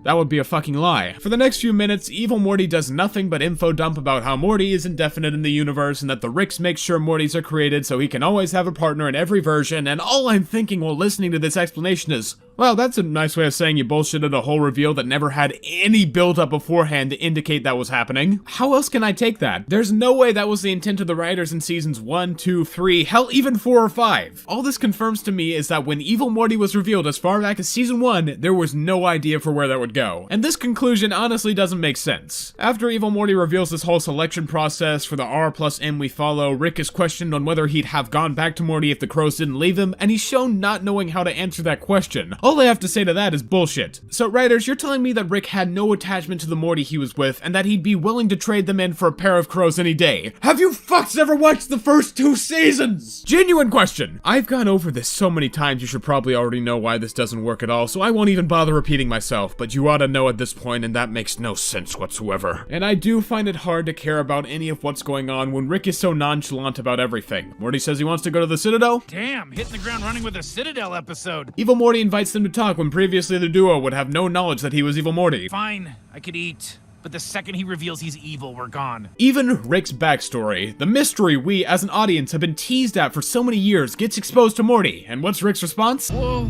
Speaker 1: That would be a fucking lie. For the next few minutes, Evil Morty does nothing but info dump about how Morty is indefinite in the universe and that the Ricks make sure Mortys are created so he can always have a partner in every version, and all I'm thinking while listening to this explanation is, well, that's a nice way of saying you bullshitted a whole reveal that never had any build-up beforehand to indicate that was happening. How else can I take that? There's no way that was the intent of the writers in seasons 1, 2, 3, hell, even 4 or 5. All this confirms to me is that when Evil Morty was revealed as far back as season 1, there was no idea for where that would go. And this conclusion honestly doesn't make sense. After Evil Morty reveals this whole selection process for the R plus M we follow, Rick is questioned on whether he'd have gone back to Morty if the crows didn't leave him, and he's shown not knowing how to answer that question. All I have to say to that is bullshit. So writers, you're telling me that Rick had no attachment to the Morty he was with, and that he'd be willing to trade them in for a pair of crows any day. Have you fucks ever watched the first 2 seasons? Genuine question. I've gone over this so many times you should probably already know why this doesn't work at all, so I won't even bother repeating myself, but you ought to know at this point, and that makes no sense whatsoever. And I do find it hard to care about any of what's going on when Rick is so nonchalant about everything. Morty says he wants to go to the Citadel.
Speaker 2: Damn, hitting the ground running with a Citadel episode.
Speaker 1: Evil Morty invites them to talk when previously the duo would have no knowledge that he was Evil Morty.
Speaker 2: Fine, I could eat. But the second he reveals he's evil, we're gone.
Speaker 1: Even Rick's backstory, the mystery we as an audience have been teased at for so many years, gets exposed to Morty. And what's Rick's response?
Speaker 2: Whoa,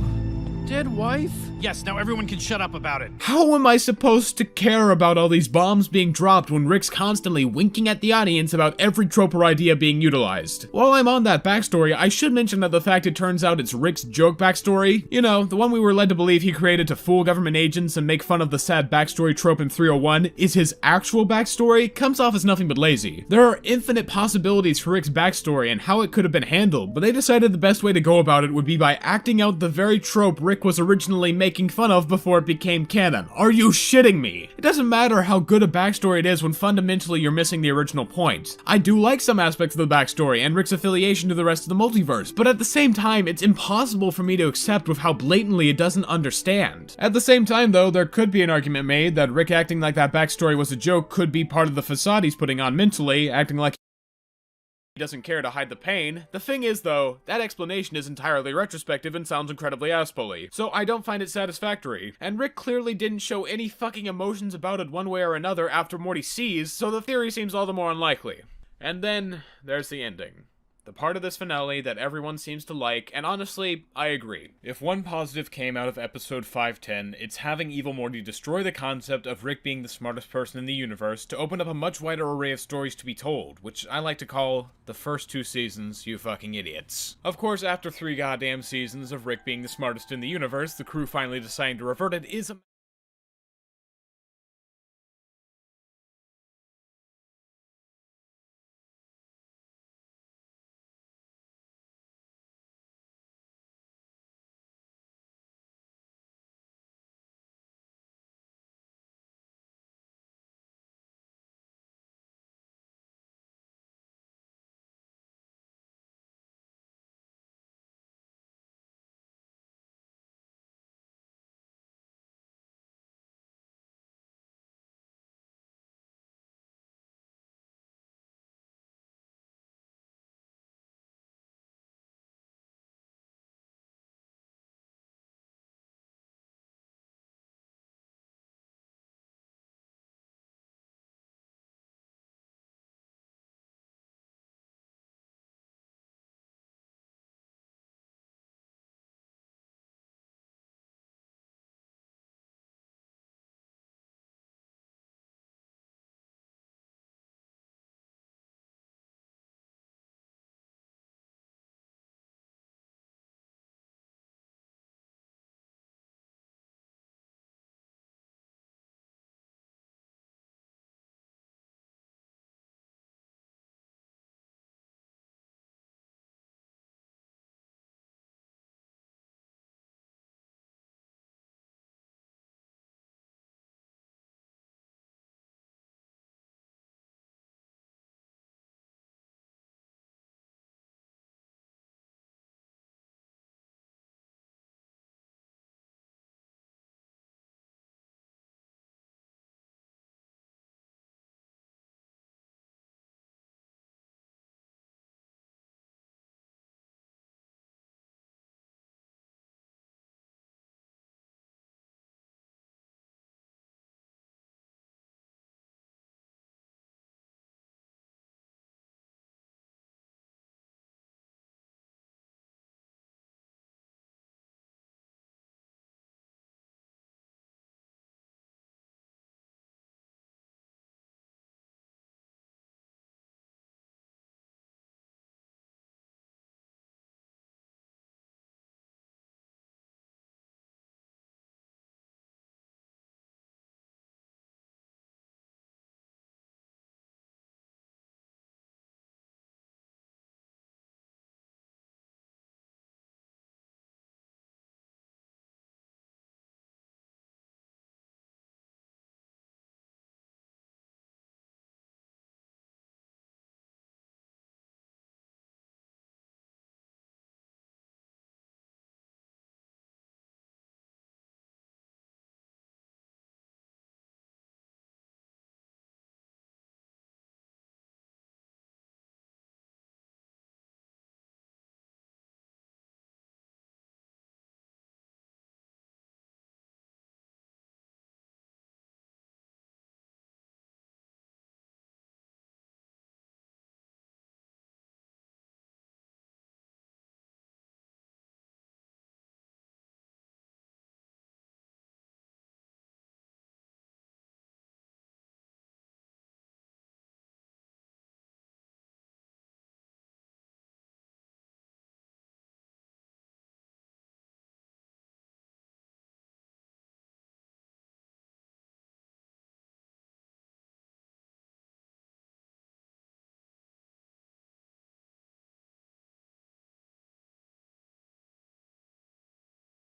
Speaker 2: dead wife? Yes, now everyone can shut up about it.
Speaker 1: How am I supposed to care about all these bombs being dropped when Rick's constantly winking at the audience about every trope or idea being utilized? While I'm on that backstory, I should mention that the fact it turns out it's Rick's joke backstory, you know, the one we were led to believe he created to fool government agents and make fun of the sad backstory trope in 301, is his actual backstory, comes off as nothing but lazy. There are infinite possibilities for Rick's backstory and how it could have been handled, but they decided the best way to go about it would be by acting out the very trope Rick was originally making fun of before it became canon. Are you shitting me? It doesn't matter how good a backstory it is when fundamentally you're missing the original point. I do like some aspects of the backstory and Rick's affiliation to the rest of the multiverse, but at the same time, it's impossible for me to accept with how blatantly it doesn't understand. At the same time though, there could be an argument made that Rick acting like that backstory was a joke could be part of the facade he's putting on mentally, acting like he doesn't care to hide the pain. The thing is, though, that explanation is entirely retrospective and sounds incredibly ass-pully, so I don't find it satisfactory. And Rick clearly didn't show any fucking emotions about it one way or another after Morty sees, so the theory seems all the more unlikely. And then, there's the ending. The part of this finale that everyone seems to like, and honestly, I agree. If one positive came out of episode 510, it's having Evil Morty destroy the concept of Rick being the smartest person in the universe to open up a much wider array of stories to be told, which I like to call the first 2 seasons, you fucking idiots. Of course, after 3 goddamn seasons of Rick being the smartest in the universe, the crew finally deciding to revert it is a